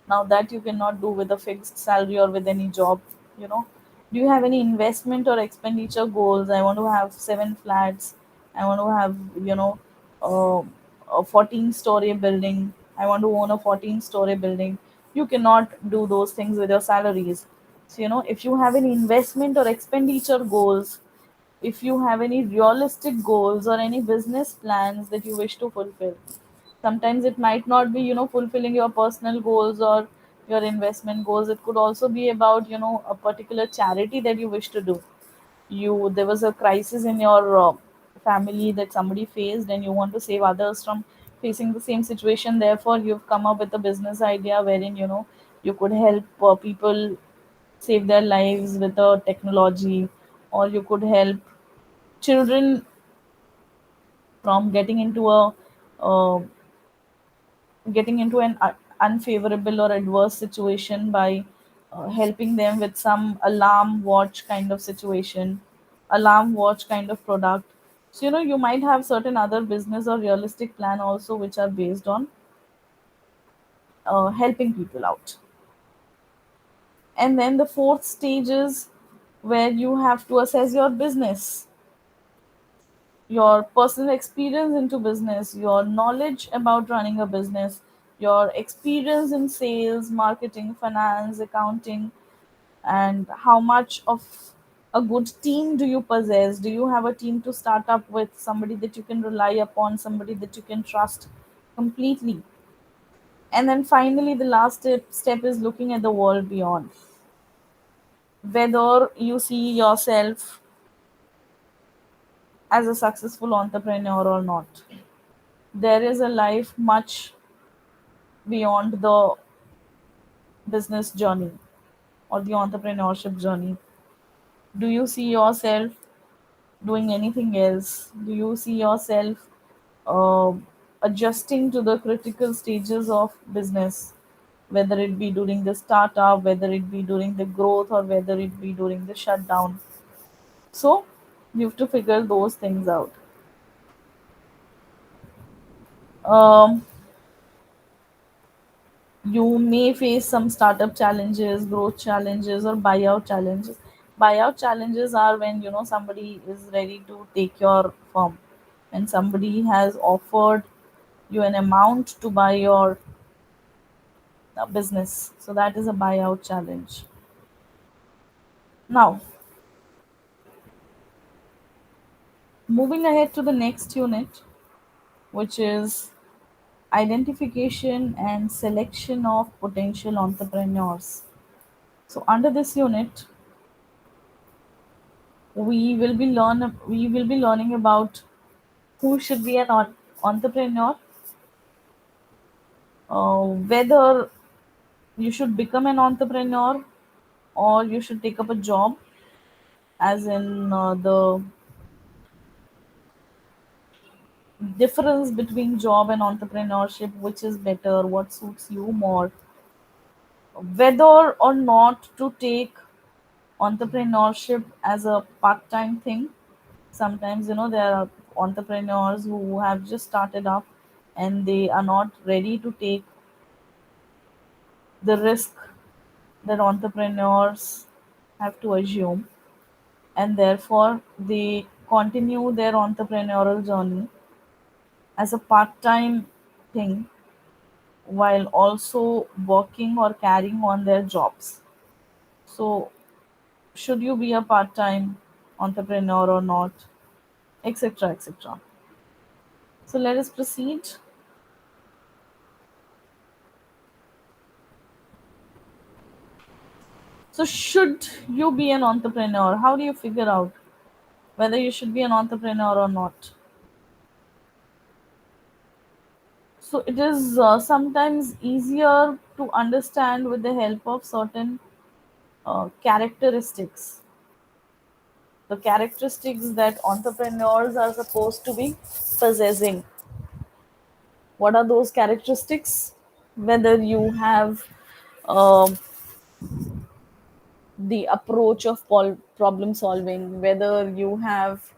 Now that you cannot do with a fixed salary or with any job, you know. Do you have any investment or expenditure goals? I want to have 7 flats. I want to have, you know, uh, a 14-story building. I want to own a 14-story building. You cannot do those things with your salaries. So, you know, if you have any investment or expenditure goals, if you have any realistic goals or any business plans that you wish to fulfill, sometimes it might not be, you know, fulfilling your personal goals or your investment goals. It could also be about, you know, a particular charity that you wish to do. There was a crisis in your family that somebody faced, and you want to save others from facing the same situation. Therefore, you've come up with a business idea wherein, you know, you could help people save their lives with a technology, or you could help children from uh, getting into an unfavorable or adverse situation by helping them with some alarm watch kind of product. So, you know, you might have certain other business or realistic plan also which are based on helping people out. And then the fourth stage is where you have to assess your business, your personal experience into business, your knowledge about running a business, your experience in sales, marketing, finance, accounting, and how much of a good team do you possess? Do you have a team to start up with, somebody that you can rely upon, somebody that you can trust completely? And then finally, the last step is looking at the world beyond. Whether you see yourself as a successful entrepreneur or not, there is a life much beyond the business journey or the entrepreneurship journey. Do you see yourself doing anything else? Do you see yourself uh, adjusting to the critical stages of business, whether it be during the startup, whether it be during the growth, or whether it be during the shutdown? So, you have to figure those things out. Um, you may face some startup challenges, growth challenges, or buyout challenges. Buyout challenges are when, you know, somebody is ready to take your firm, and somebody has offered you an amount to buy your business. So that is a buyout challenge. Now, moving ahead to the next unit, which is identification and selection of potential entrepreneurs. So under this unit, we will be learning about who should be an entrepreneur, whether you should become an entrepreneur or you should take up a job, as in the difference between job and entrepreneurship, which is better, what suits you more, whether or not to take entrepreneurship as a part-time thing. Sometimes, you know, there are entrepreneurs who have just started up and they are not ready to take the risk that entrepreneurs have to assume, and therefore they continue their entrepreneurial journey as a part-time thing while also working or carrying on their jobs. So, should you be a part-time entrepreneur or not, etc., etc. So, let us proceed. So, should you be an entrepreneur? How do you figure out whether you should be an entrepreneur or not? So, it is sometimes easier to understand with the help of certain characteristics, the characteristics that entrepreneurs are supposed to be possessing. What are those characteristics? Whether you have um the approach of problem solving, whether you have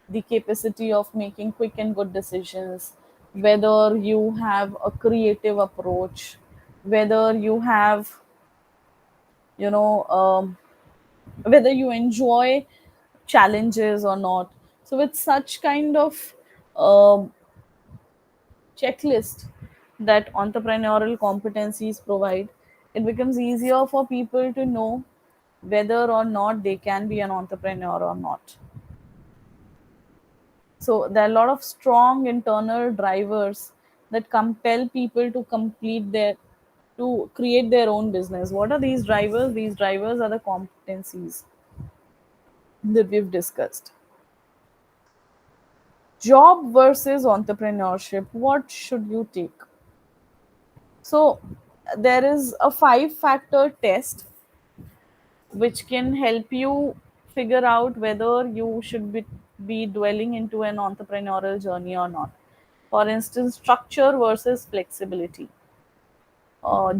the capacity of making quick and good decisions, whether you have a creative approach, whether you have, you know, whether you enjoy challenges or not. So, with such kind of um checklist that entrepreneurial competencies provide, it becomes easier for people to know whether or not they can be an entrepreneur or not. So there are a lot of strong internal drivers that compel people to complete their to create their own business. What are these drivers? These drivers are the competencies that we've discussed. Job versus entrepreneurship. What should you take? So there is a five factor test which can help you figure out whether you should be dwelling into an entrepreneurial journey or not. For instance, structure versus flexibility.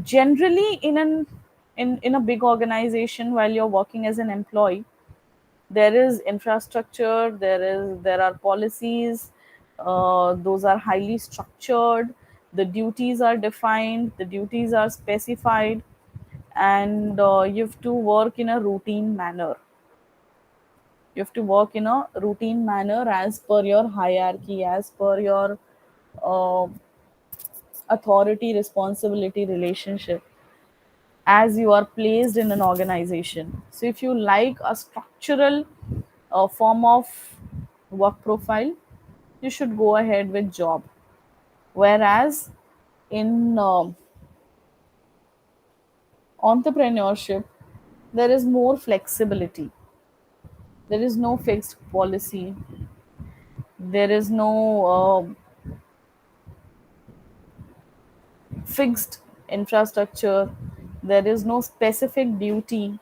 Generally, in a big organization, while you're working as an employee, there is infrastructure, there are policies, those are highly structured, the duties are defined, the duties are specified, and you have to work in a routine manner. You have to work in a routine manner as per your hierarchy, as per your uh, authority responsibility relationship, as you are placed in an organization. So, if you like a structural form of work profile, you should go ahead with job. Whereas in entrepreneurship, there is more flexibility. There is no fixed policy. There is no fixed infrastructure. There is no specific duty.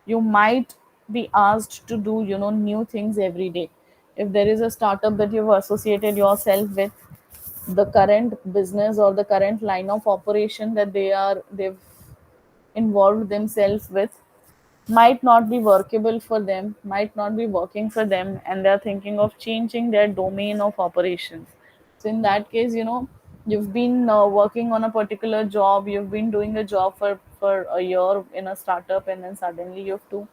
You might be asked to do, new things every day. If there is a startup that you've associated yourself with, the current business or the current line of operation that they've involved themselves with might not be workable for them, might not be working for them, and they're thinking of changing their domain of operations. So, in that case, you've been working on a particular job, you've been doing a job for a year in a startup, and then suddenly you have to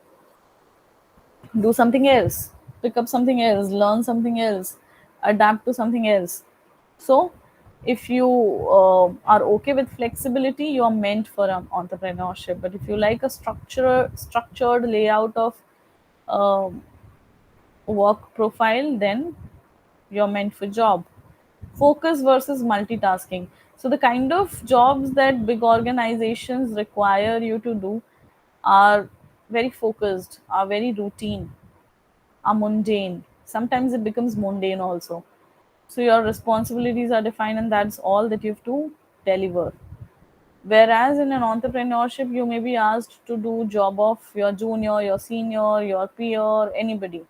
do something else, pick up something else, learn something else, adapt to something else. So, if you are okay with flexibility, you are meant for entrepreneurship. But if you like a structured layout of um work profile, then you're meant for job. Focus versus multitasking. So, the kind of jobs that big organizations require you to do are very focused, are very routine, are mundane. Sometimes it becomes mundane also. So your responsibilities are defined, and that's all that you have to deliver. Whereas in an entrepreneurship, you may be asked to do job of your junior, your senior, your peer, anybody,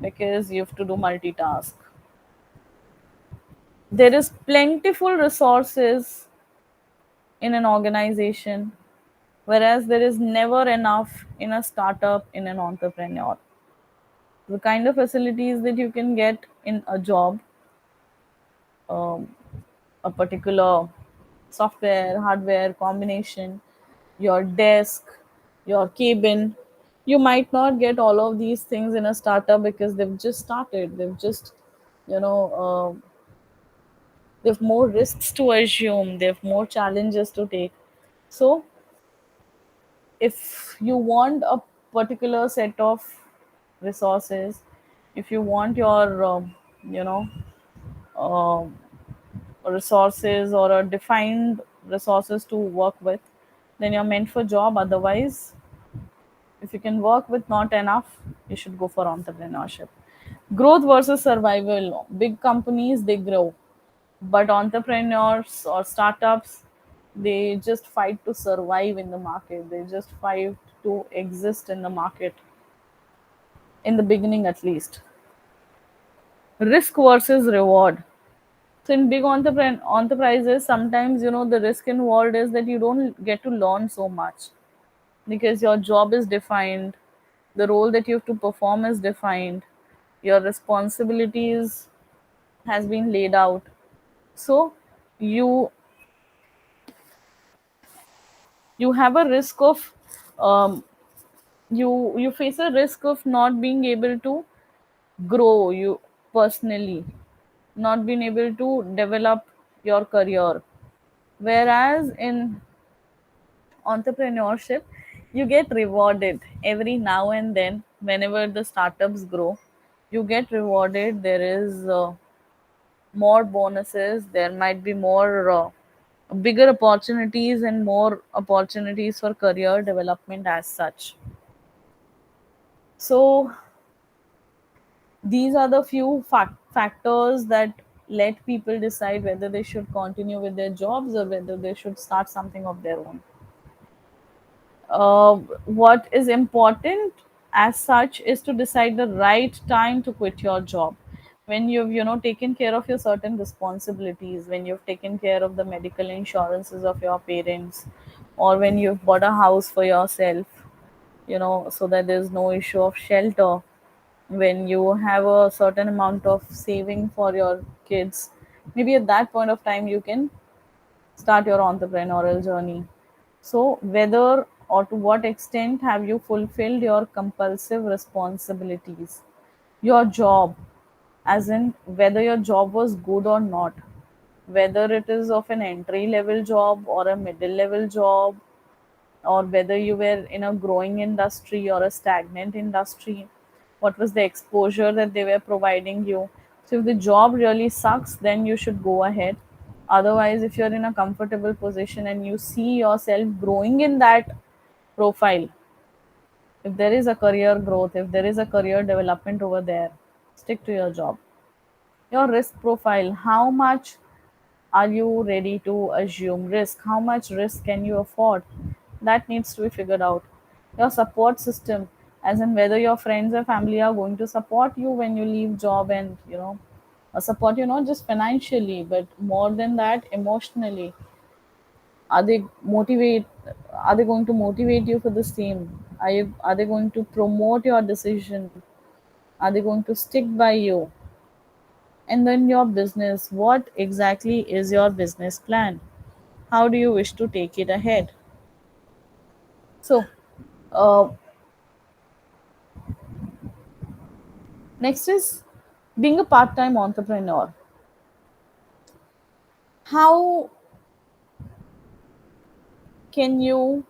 because you have to do multitask. There is plentiful resources in an organization, whereas there is never enough in a startup, in an entrepreneur. The kind of facilities that you can get in a job, um, a particular software, hardware combination, your desk, your cabin. You might not get all of these things in a startup because they've just started. They've just, you know, they've more risks to assume, they've more challenges to take. So, if you want a particular set of resources, if you want your, you know, um resources or a defined resources to work with, then you're meant for job. Otherwise, if you can work with not enough, you should go for entrepreneurship. Growth versus survival. Big companies, they grow, but entrepreneurs or startups, they just fight to survive in the market. They just fight to exist in the market, in the beginning at least. Risk versus reward. So in big enterprises, sometimes the risk involved is that you don't get to learn so much because your job is defined, the role that you have to perform is defined, your responsibilities has been laid out. So you you have a risk of um, you face a risk of not being able to grow you personally, not being able to develop your career. Whereas in entrepreneurship, you get rewarded every now and then. Whenever the startups grow, you get rewarded. There is more bonuses, there might be more bigger opportunities and more opportunities for career development as such. So these are the few factors that let people decide whether they should continue with their jobs or whether they should start something of their own. What is important as such is to decide the right time to quit your job, when you've taken care of your certain responsibilities, when you've taken care of the medical insurances of your parents, or when you've bought a house for yourself, so that there's no issue of shelter, when you have a certain amount of saving for your kids. Maybe at that point of time you can start your entrepreneurial journey. So, whether or to what extent have you fulfilled your compulsive responsibilities? Your job, as in whether your job was good or not, whether it is of an entry level job or a middle level job, or whether you were in a growing industry or a stagnant industry, what was the exposure that they were providing you. So if the job really sucks, then you should go ahead. Otherwise, if you're in a comfortable position and you see yourself growing in that profile, if there is a career growth, if there is a career development over there, stick to your job. Your risk profile, how much are you ready to assume risk? How much risk can you afford? That needs to be figured out. Your support system, as in whether your friends or family are going to support you when you leave job, and support you not just financially but more than that, emotionally. Are they motivate? Are they going to motivate you for the same? Are they going to promote your decision? Are they going to stick by you? And then your business. What exactly is your business plan? How do you wish to take it ahead? So, uh, next is being a part time entrepreneur. How can you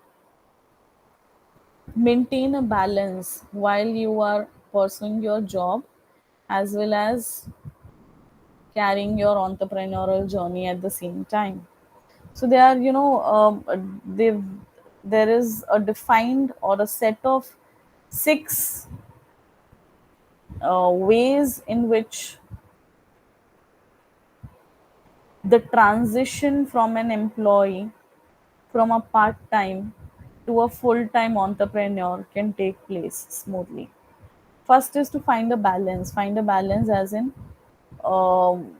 maintain a balance while you are pursuing your job as well as carrying your entrepreneurial journey at the same time? So, they are, there is a defined or a set of six ways in which the transition from an employee, from a part time to a full time entrepreneur can take place smoothly. First is to find a balance. Find a balance as in um,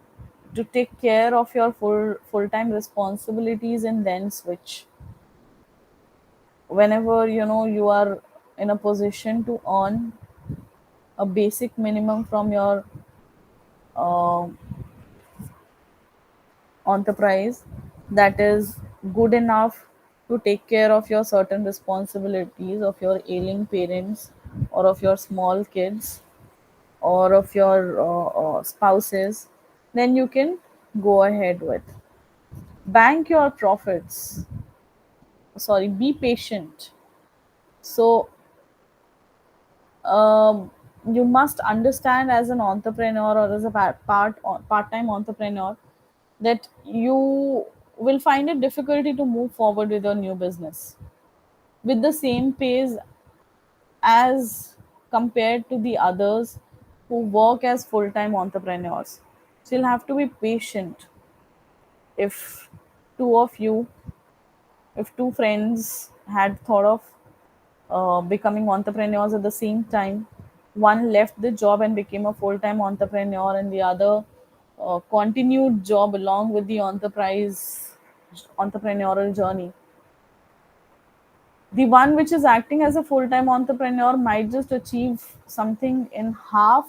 to take care of your full time responsibilities and then switch. Whenever you are in a position to earn a basic minimum from your uh, enterprise, that is good enough to take care of your certain responsibilities of your ailing parents or of your small kids or of your spouses, then you can go ahead with. Bank your profits. Sorry, be patient. So, um, you must understand as an entrepreneur or as a part-time entrepreneur that you will find it difficulty to move forward with your new business with the same pace as compared to the others who work as full-time entrepreneurs. So you'll have to be patient. If two of you, if two friends had thought of becoming entrepreneurs at the same time, one left the job and became a full-time entrepreneur, and the other continued job along with the enterprise entrepreneurial journey. The one which is acting as a full-time entrepreneur might just achieve something in half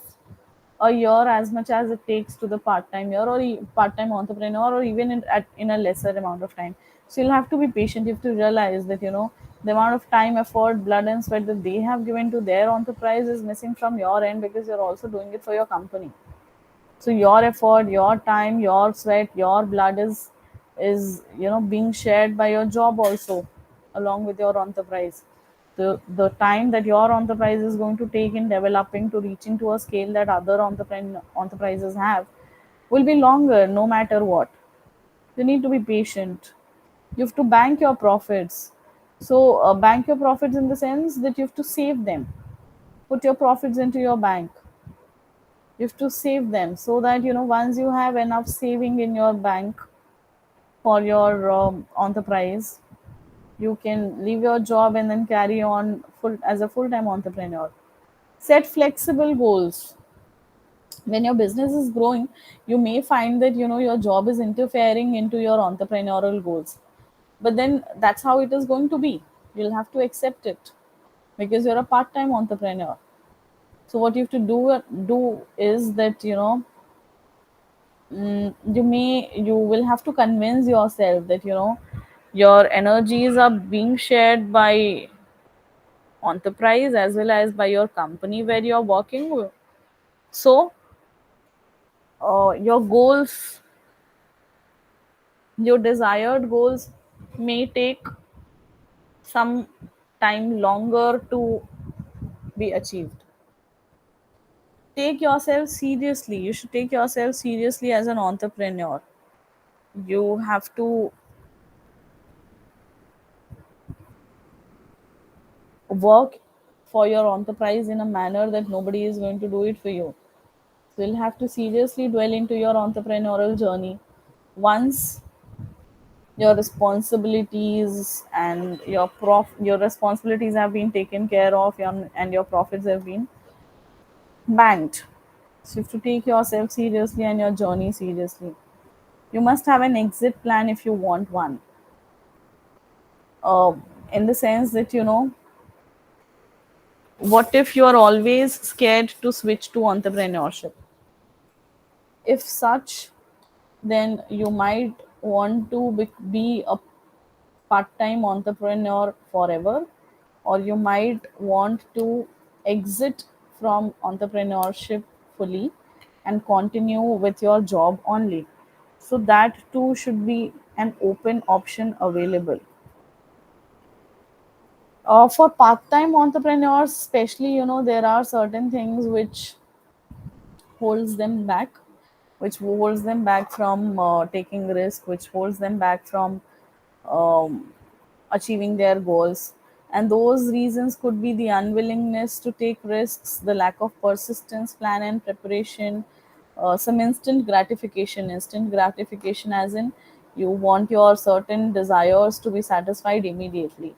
a year as much as it takes to the part-time year or part-time entrepreneur, or even in a lesser amount of time. So you'll have to be patient. You have to realize that the amount of time, effort, blood and sweat that they have given to their enterprise is missing from your end, because you're also doing it for your company. So your effort, your time, your sweat, your blood is being shared by your job also, along with your enterprise. The time that your enterprise is going to take in developing to reaching to a scale that other enterprises have will be longer, no matter what. You need to be patient. You have to bank your profits. So bank your profits in the sense that you have to save them. Put your profits into your bank. You have to save them, so that once you have enough saving in your bank for your enterprise, you can leave your job and then carry on full as a full-time entrepreneur. Set flexible goals. When your business is growing, you may find that your job is interfering into your entrepreneurial goals, but then that's how it is going to be. You'll have to accept it, because you're a part-time entrepreneur. So what you have to do is that you will have to convince yourself that your energies are being shared by enterprise as well as by your company where you're working. So your goals, your desired goals, may take some time longer to be achieved. Take yourself seriously. You should take yourself seriously as an entrepreneur. You have to work for your enterprise in a manner that nobody is going to do it for you. So you'll have to seriously dwell into your entrepreneurial journey. Once your responsibilities and your responsibilities have been taken care of, and your profits have been banked. So you have to take yourself seriously and your journey seriously. You must have an exit plan if you want one. Uh, in the sense that what if you are always scared to switch to entrepreneurship? If such, then you might want to be a part-time entrepreneur forever, or you might want to exit from entrepreneurship fully and continue with your job only. So that too should be an open option available. For part-time entrepreneurs especially, there are certain things holds them back which holds them back from taking risk, which holds them back from um, achieving their goals. And those reasons could be the unwillingness to take risks, the lack of persistence, plan, and preparation, some instant gratification, as in you want your certain desires to be satisfied immediately,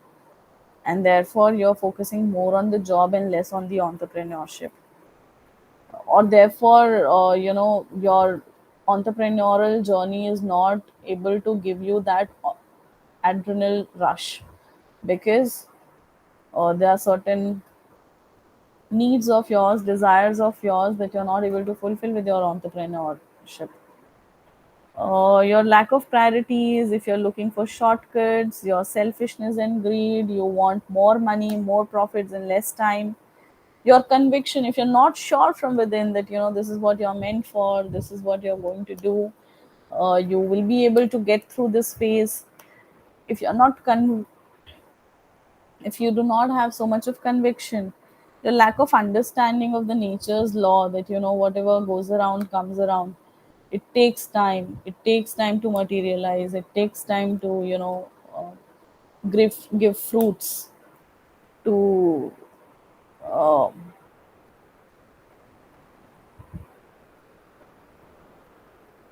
and therefore you're focusing more on the job and less on the entrepreneurship. Or therefore your entrepreneurial journey is not able to give you that adrenal rush, because there are certain needs of yours, desires of yours, that you're not able to fulfill with your entrepreneurship. Your lack of priorities, if you're looking for shortcuts, your selfishness and greed, you want more money, more profits in less time. Your conviction, if you're not sure from within that this is what you're meant for, this is what you're going to do, you will be able to get through this phase. If you're not if you do not have so much of conviction, the lack of understanding of the nature's law, that whatever goes around comes around. It takes time to materialize. It takes time to give fruits to uh,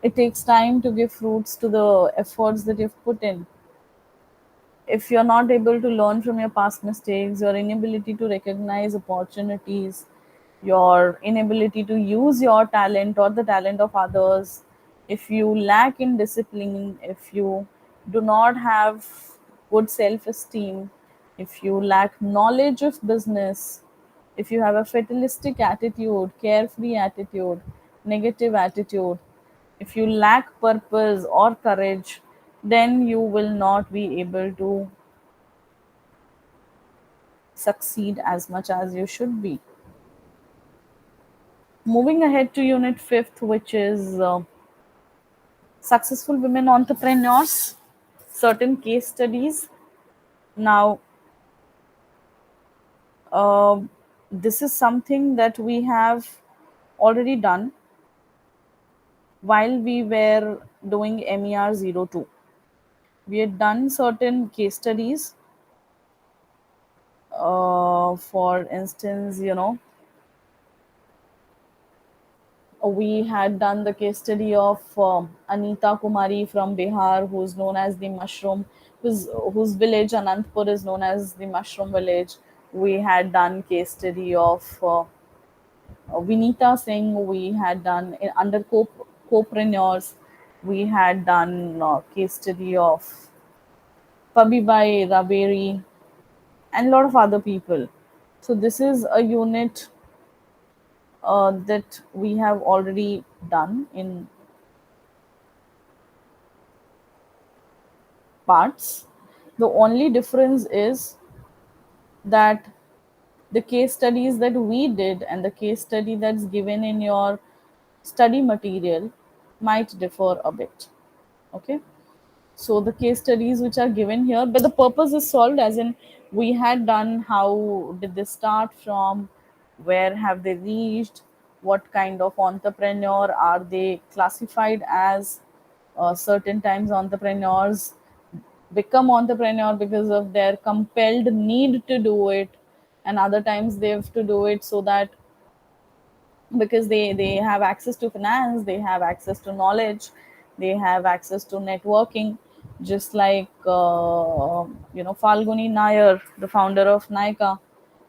it takes time to give fruits to the efforts that you've put in. If you're not able to learn from your past mistakes, your inability to recognize opportunities, your inability to use your talent or the talent of others, if you lack in discipline, if you do not have good self esteem, if you lack knowledge of business, If you have a fatalistic attitude, carefree attitude, negative attitude, if you lack purpose or courage, then you will not be able to succeed as much as you should be. Moving ahead to unit fifth, which is successful women entrepreneurs, certain case studies. Now, uh, this is something that we have already done while we were doing MER 02. We had done certain case studies. For instance, we had done the case study of Anita Kumari from Bihar, who's known as the mushroom, whose village Anantpur is known as the mushroom village. We had done case study of Vinita Singh. We had done under copreneurs. We had done case study of Pabibai Raberi and a lot of other people. So this is a unit that we have already done in parts. The only difference is that the case studies that we did and the case study that's given in your study material might differ a bit. Okay. So the case studies which are given here, but the purpose is solved, as in we had done how did they start from, where have they reached, what kind of entrepreneur are they classified as. Certain times entrepreneurs become entrepreneur because of their compelled need to do it, and other times they have to do it so that because they have access to finance, they have access to knowledge, they have access to networking, just like Falguni Nair, the founder of Nika.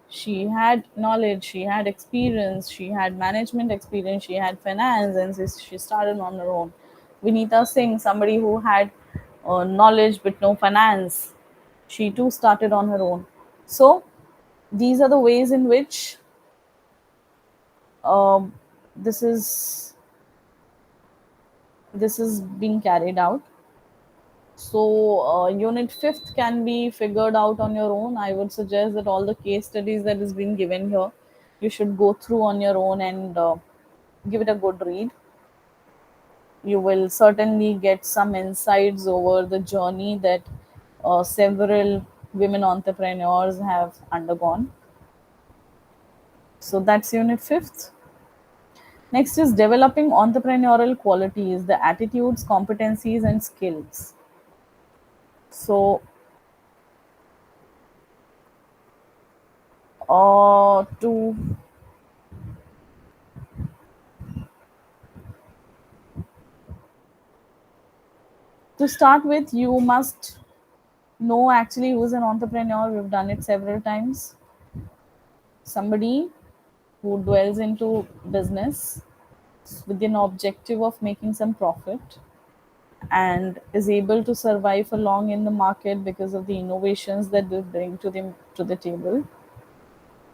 She had knowledge, she had experience, she had management experience, she had finance, and she started on her own. Vinita Singh, somebody who had knowledge but no finance, she too started on her own. So these are the ways in which um, this is this is being carried out. So unit fifth can be figured out on your own. I would suggest that all the case studies that is being given here, you should go through on your own and give it a good read. You will certainly get some insights over the journey that several women entrepreneurs have undergone. So that's unit fifth. Next is developing entrepreneurial qualities, the attitudes, competencies, and skills. So, to start with, you must know actually who's an entrepreneur. We've done it several times. Somebody who dwells into business with an objective of making some profit and is able to survive for long in the market because of the innovations that they bring to the table.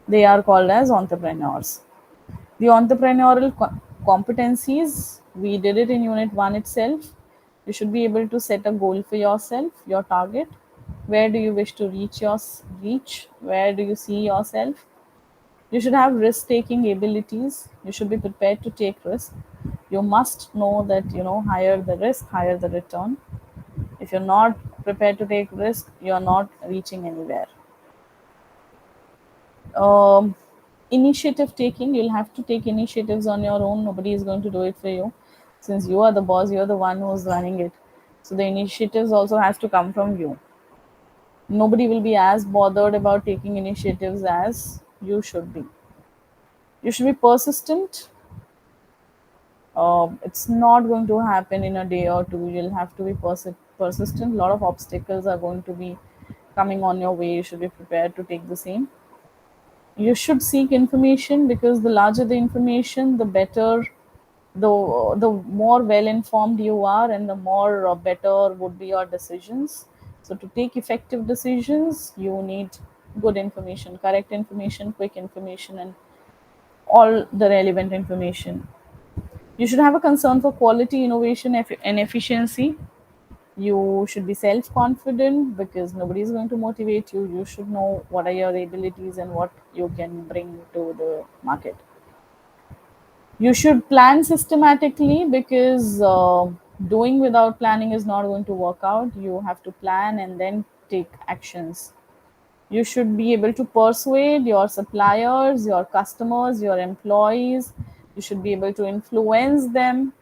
They are called as entrepreneurs. The entrepreneurial competencies, we did it in unit 1 itself. You should be able to set a goal for yourself, your target. Where do you wish to reach? Where do you see yourself? You should have risk taking abilities. You should be prepared to take risk. You must know that, higher the risk, higher the return. If you're not prepared to take risk, you're not reaching anywhere. um, Initiative taking, you'll have to take initiatives on your own. Nobody is going to do it for you, since you are the boss, you're the one who's running it. So the initiatives also has to come from you. Nobody will be as bothered about taking initiatives as you should be. You should be persistent. It's not going to happen in a day or two. You'll have to be persistent. A lot of obstacles are going to be coming on your way. You should be prepared to take the same. You should seek information, because the larger the information, the better, the more well informed you are, and the more better would be your decisions. So to take effective decisions, you need good information, correct information, quick information, and all the relevant information. You should have a concern for quality, innovation, and efficiency. You should be self confident because nobody is going to motivate you. You should know what are your abilities and what you can bring to the market. You should plan systematically because doing without planning is not going to work out. You have to plan and then take actions. You should be able to persuade your suppliers, your customers, your employees. You should be able to influence them.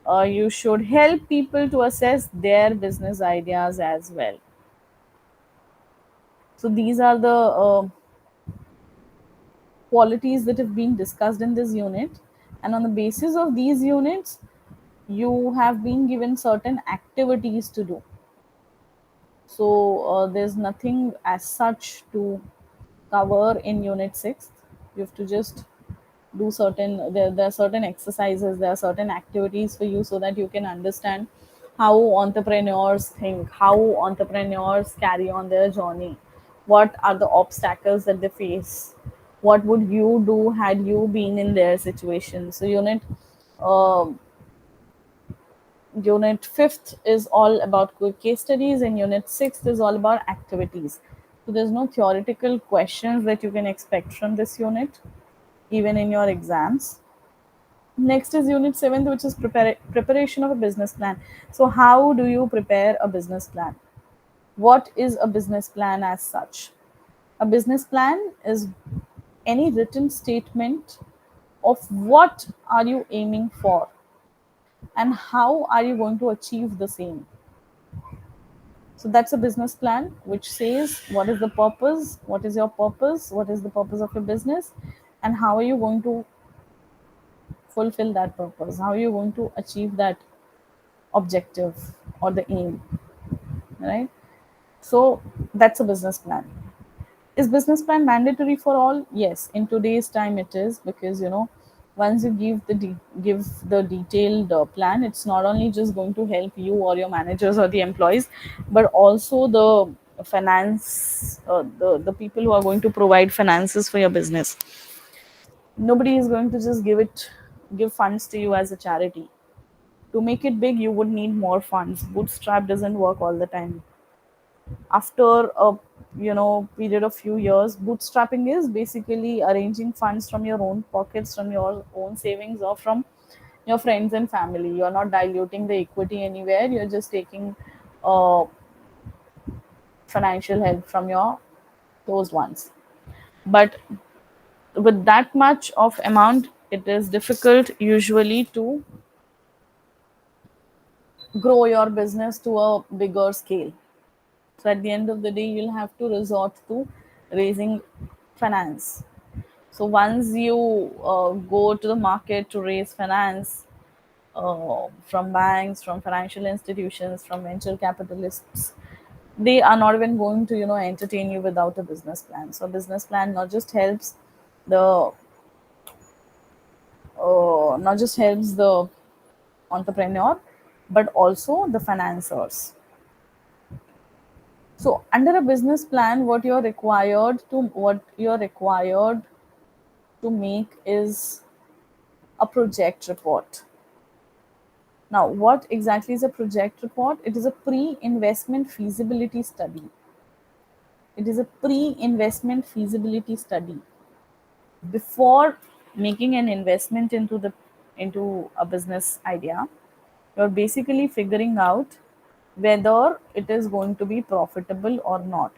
You should help people to assess their business ideas as well. So these are the qualities that have been discussed in this unit. And on the basis of these units, you have been given certain activities to do. So there's nothing as such to cover in unit 6. You have to just do certain, there are certain exercises, there are certain activities for you so that you can understand how entrepreneurs think, how entrepreneurs carry on their journey, what are the obstacles that they face, what would you do had you been in their situation. So uh, unit 5th is all about quick case studies, and unit 6th is all about activities. So there's no theoretical questions that you can expect from this unit even in your exams. Next is unit 7th, which is preparation of a business plan. So how do you prepare a business plan? What is a business plan as such? A business plan is any written statement of what are you aiming for and how are you going to achieve the same. So that's a business plan which says what is the purpose, what is your purpose, what is the purpose of your business, and how are you going to fulfill that purpose, how are you going to achieve that objective or the aim, right? So that's a business plan. Is business plan mandatory for all? Yes, in today's time it is, because once you give the detailed plan, it's not only just going to help you or your managers or the employees, but also the finance, the people who are going to provide finances for your business. Nobody is going to just give funds to you as a charity. To make it big, you would need more funds. Bootstrap doesn't work all the time. After a period of few years, bootstrapping is basically arranging funds from your own pockets, from your own savings, or from your friends and family. You're not diluting the equity anywhere, you're just taking uh, financial help from your close ones. But with that much of amount, it is difficult usually to grow your business to a bigger scale. So at the end of the day, you'll have to resort to raising finance. So once you go to the market to raise finance from banks, from financial institutions, from venture capitalists, they are not even going to entertain you without a business plan. So business plan the not just helps the entrepreneur, but also the financiers. So under a business plan, what you're required to make is a project report. Now, what exactly is a project report? It is a pre-investment feasibility study. It is a pre-investment feasibility study. Before making an investment into a business idea, you're basically figuring out whether it is going to be profitable or not,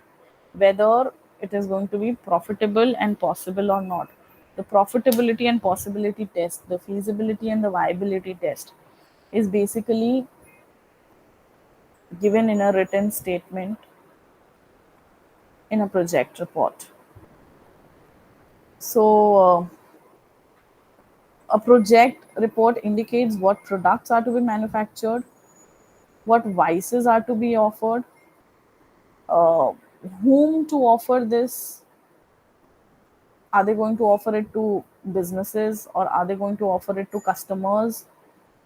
whether it is going to be profitable and possible or not. The profitability and possibility test, the feasibility and the viability test, is basically given in a written statement in a project report. So, a project report indicates what products are to be manufactured, what vices are to be offered, uh, whom to offer this. Are they going to offer it to businesses, or are they going to offer it to customers?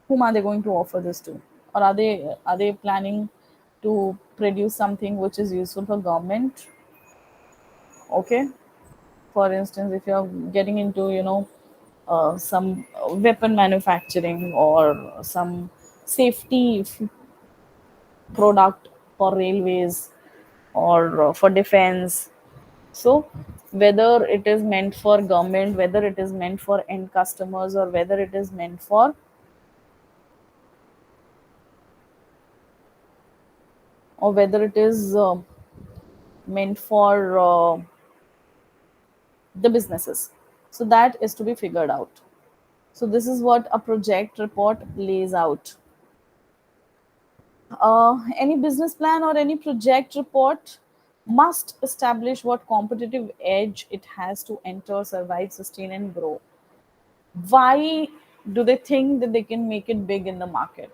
Whom are they going to offer this to? Or are they planning to produce something which is useful for government? Okay, for instance, if you're getting into, some weapon manufacturing or some safety product for railways or for defense. So whether it is meant for government, whether it is meant for end customers, or whether it is meant for, or whether it is meant for the businesses, so that is to be figured out. So this is what a project report lays out. Any business plan or any project report must establish what competitive edge it has to enter, survive, sustain, and grow. Why do they think that they can make it big in the market?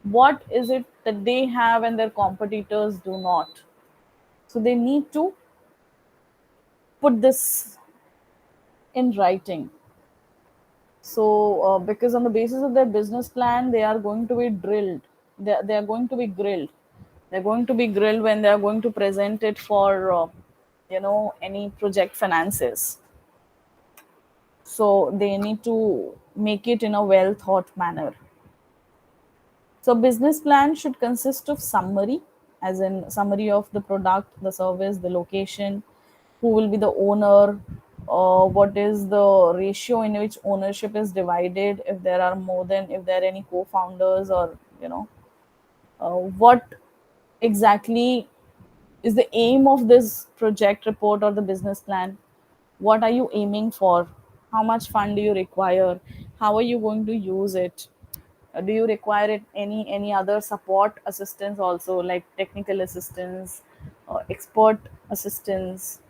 What is it that they have and their competitors do not? So they need to put this in writing. So, because on the basis of their business plan, they are going to be drilled. They are going to be grilled. They're going to be grilled when they are going to present it for, any project finances. So they need to make it in a well thought manner. So business plan should consist of summary, as in summary of the product, the service, the location, who will be the owner, what is the ratio in which ownership is divided, if there are more than, if there are any co-founders, or what exactly is the aim of this project report or the business plan. What are you aiming for? How much fund do you require? How are you going to use it? Do you require it any other support assistance also, like technical assistance, expert assistance?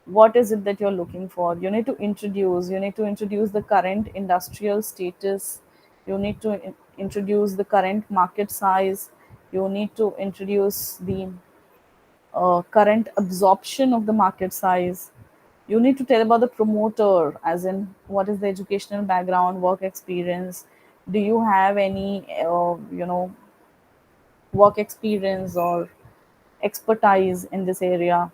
What is it that you're looking for? You need to introduce the current industrial status. You need to introduce the current market size. You need to introduce the current absorption of the market size. You need to tell about the promoter, as in what is the educational background, work experience. Do you have any, work experience or expertise in this area?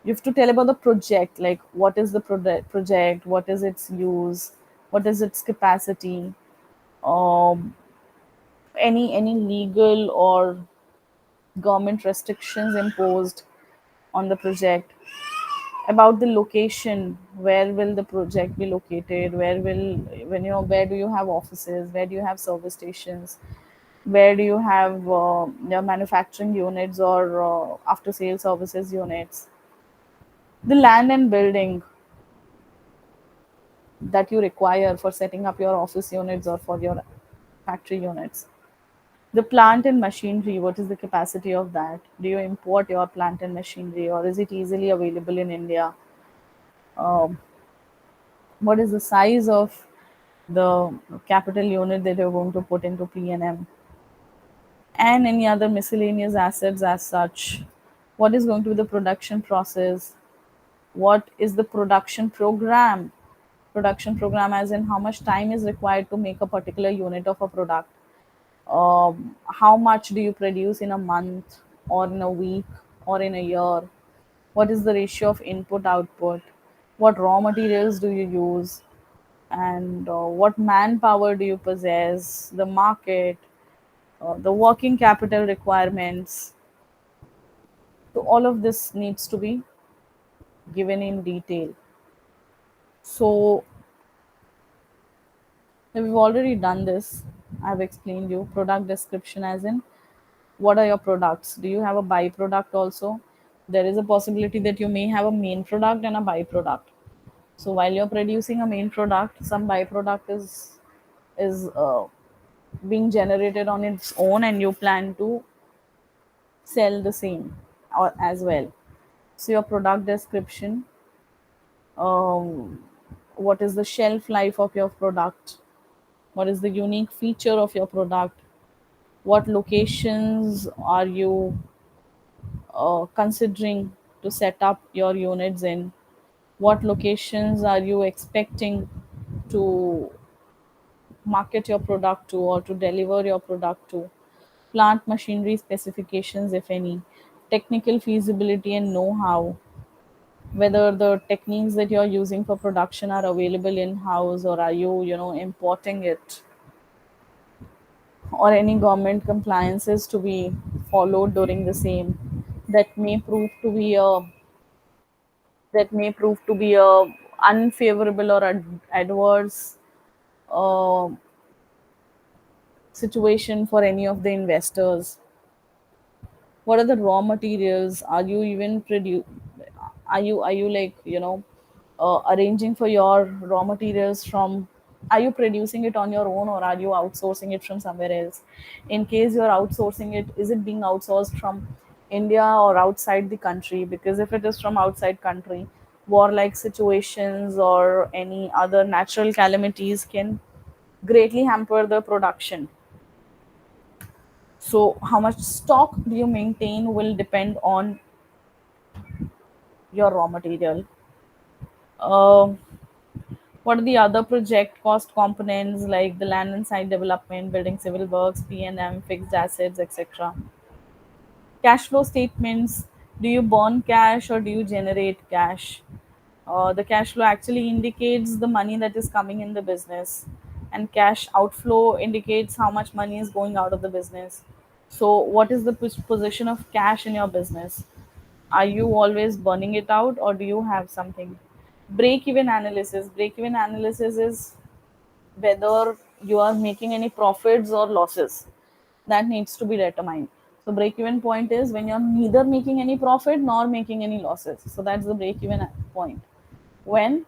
You have to tell about the project, like what is the project, what is its use, what is its capacity, um, any legal or government restrictions imposed on the project, about the location, where will the project be located, where do you have offices, where do you have service stations, where do you have your manufacturing units or after sales services units, the land and building that you require for setting up your office units or for your factory units, the plant and machinery, what is the capacity of that, do you import your plant and machinery or is it easily available in India, um, what is the size of the capital unit that you're going to put into P&M, and any other miscellaneous assets as such. What is going to be the production process? What is the production program? Production program, as in how much time is required to make a particular unit of a product. How much do you produce in a month or in a week or in a year? What is the ratio of input output? What raw materials do you use? And what manpower do you possess? The market, the working capital requirements. So all of this needs to be given in detail. So we've already done this. I've explained you product description, as in what are your products. Do you have a byproduct also? There is a possibility that you may have a main product and a byproduct. So while you're producing a main product, some byproduct is being generated on its own, and you plan to sell the same or as well. So your product description, um, what is the shelf life of your product, what is the unique feature of your product, what locations are you considering to set up your units in, what locations are you expecting to market your product to or to deliver your product to, plant machinery specifications, if any, technical feasibility and know how, whether the techniques that you're using for production are available in house, or are you importing it, or any government compliances to be followed during the same, that may prove to be a unfavorable or adverse uh, situation for any of the investors. What are the raw materials? Are you even are you like arranging for your raw materials from, are you producing it on your own, or are you outsourcing it from somewhere else? In case you're outsourcing it, is it being outsourced from India or outside the country? Because if it is from outside country, warlike situations or any other natural calamities can greatly hamper the production. So how much stock do you maintain will depend on your raw material. Um what are the other project cost components, like the land and site development, building civil works, P&M, fixed assets, etc. Cash flow statements: do you burn cash or do you generate cash? The cash flow actually indicates the money that is coming in the business, and cash outflow indicates how much money is going out of the business. So, what is the position of cash in your business? Are you always burning it out, or do you have something? Break even analysis. Break even analysis is whether you are making any profits or losses. That needs to be determined. So break even point is when you're neither making any profit nor making any losses. So that's the break even point. When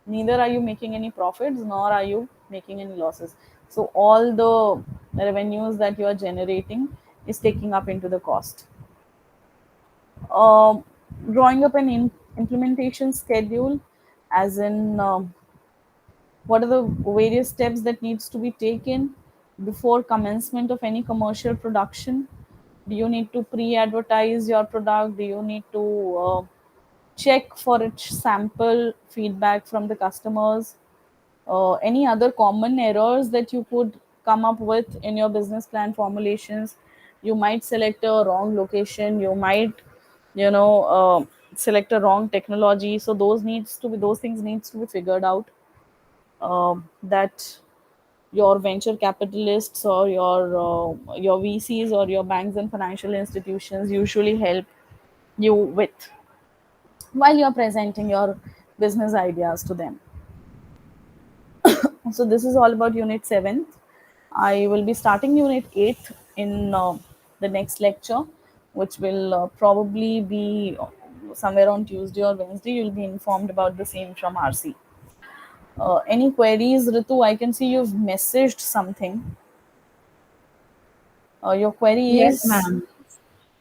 neither are you making any profits nor are you making any losses. So all the revenues that you are generating is taking up into the cost. Um, Drawing up an implementation schedule, as in what are the various steps that needs to be taken before commencement of any commercial production? Do you need to pre-advertise your product? Do you need to check for its sample feedback from the customers? Any other common errors that you could come up with in your business plan formulations? You might select a wrong location, you might select a wrong technology. So those things needs to be figured out, that your venture capitalists or your VCs or your banks and financial institutions usually help you with while you're presenting your business ideas to them. So this is all about Unit 7. I will be starting Unit 8 in the next lecture, which will probably be somewhere on Tuesday or Wednesday. You'll be informed about the same from RC. Any queries, Ritu? I can see you've messaged something. Your query Yes, is. ma'am.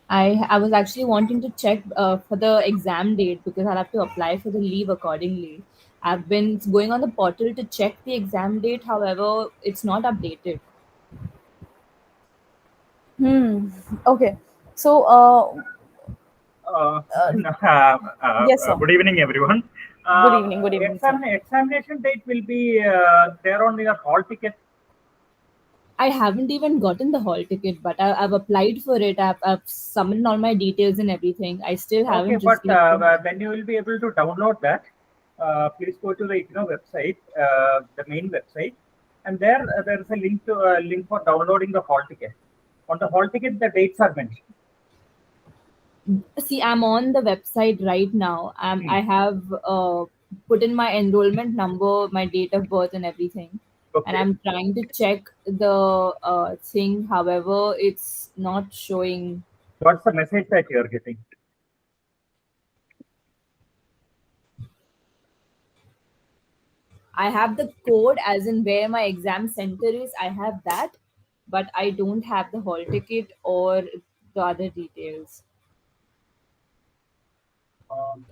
I was actually wanting to check for the exam date because I'll have to apply for the leave accordingly. I've been going on the portal to check the exam date, however, it's not updated. Okay. So, Uh, uh, yes, sir. Good evening, everyone. Good evening. Good evening, sir. Examination date will be there on your hall ticket. I haven't even gotten the hall ticket, but I've applied for it. I've summoned all my details and everything. I still Okay, haven't but received it. when you will be able to download that, please go to the website, the main website, and there is a link for downloading the hall ticket. On the hall ticket, the dates are mentioned. See, I'm on the website right now. Hmm. I have put in my enrollment number, my date of birth, and everything. And Okay. I'm trying to check the thing. However, it's not showing. What's the message that you are getting? I have the code, as in where my exam center is. I have that, but I don't have the hall ticket or the other details. Um,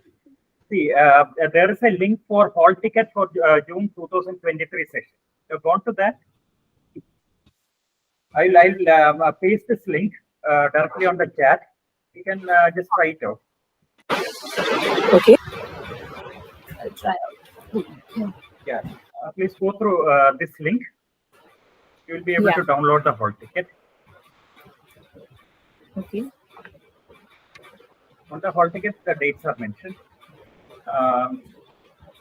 See, there is a link for hall ticket for June 2023 session. You've gone to that. I'll paste this link directly on the chat. You can just try it out. Okay, I'll try out. Yeah. Please go through this link. You will be able Yeah. to download the hall ticket. Okay. On the hall ticket, the dates are mentioned. Um,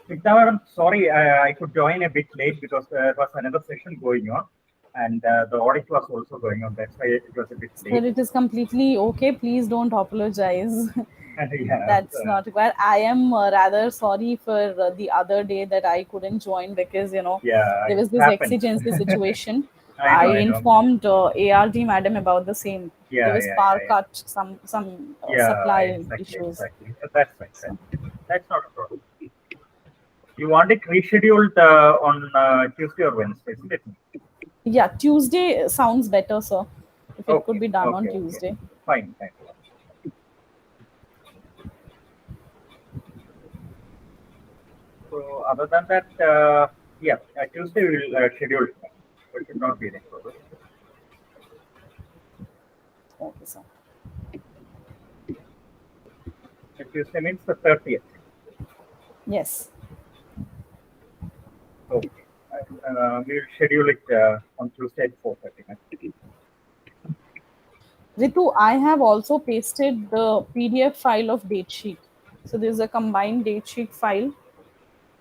Snigdha madam, sorry, I could join a bit late because there was another session going on, and the audit was also going on. That's why it was a bit Sir, late. it is completely okay. Please don't apologize. And yeah, That's not required. I am rather sorry for the other day that I couldn't join because yeah, there it was this happens. exigency situation. I I know. informed ARD madam about the same. There Yeah, was yeah, power yeah, yeah. cut, some Yeah, supply exactly, issues. exactly. That's right. So That's not a problem. You want it rescheduled on Tuesday or Wednesday, isn't it? yeah, Tuesday sounds better, sir. If it could Okay, be done on okay, okay. Tuesday. Fine, fine. So other than that, yeah, Tuesday we will schedule it. It should not be any problem. Okay, sir. Tuesday means the 30th. Yes. Okay. We will schedule it on Tuesday at 4:30. Ritu, I have also pasted the PDF file of date sheet. So there's a combined date sheet file.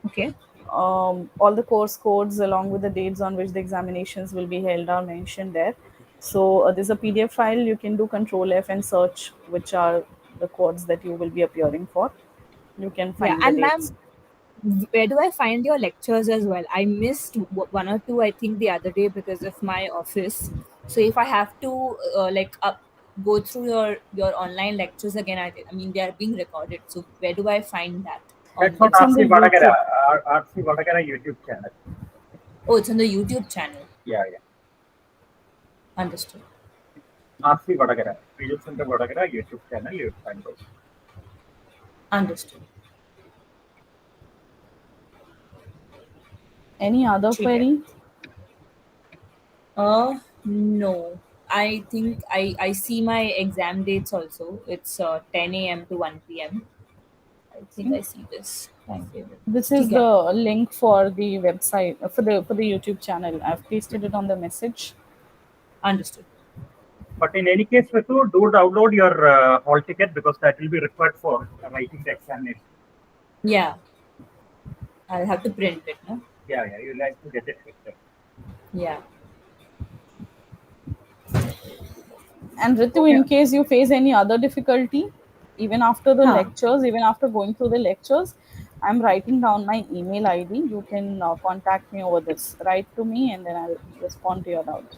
Okay. All the course codes along with the dates on which the examinations will be held are mentioned there. So there's a PDF file. You can do Control F and search which are the codes that you will be appearing for. You can Yeah, find the and ma'am, dates. where do I find your lectures as well? I missed one or two, I think, the other day because of my office. So if I have to go through your online lectures again, I mean they are being recorded. So where do I find that on That's on It's on website? the RC Vadagara, YouTube. RC Vadagara YouTube channel. Oh, it's on the YouTube channel. Yeah, yeah. Understood. RC Vadagara, Regional Center Vadagara YouTube channel. You will find those. Understood. Any other ठीक है. query? No. I think I see my exam dates also. It's 10 a.m. to 1 p.m. I think I see this timetable. This is ठीक है. the link for the website for the YouTube channel. I've pasted it on the message. Understood. But in any case, Ritu, do download your hall ticket because that will be required for writing the examination. Yeah. I'll have to print it, no? Yeah, yeah, you'll have to get it printed. Yeah. And Ritu, Okay. in case you face any other difficulty, even after the Huh. lectures, even after going through the lectures, I'm writing down my email ID. You can contact me over this. Write to me and then I'll respond to your doubt.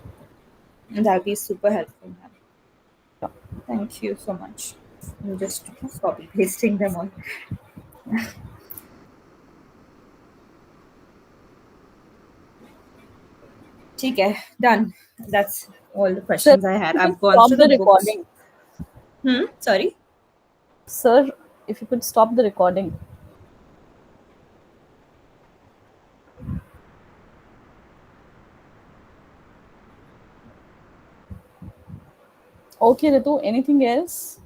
That'll be super helpful, ma'am. Thank you so much. You just copy pasting them all. ठीक है. Done. That's all the Sir, questions I had. if you I've could gone stop through the the books. recording. Sorry. Sir, if you could stop the recording. Okay, Ritu, anything else?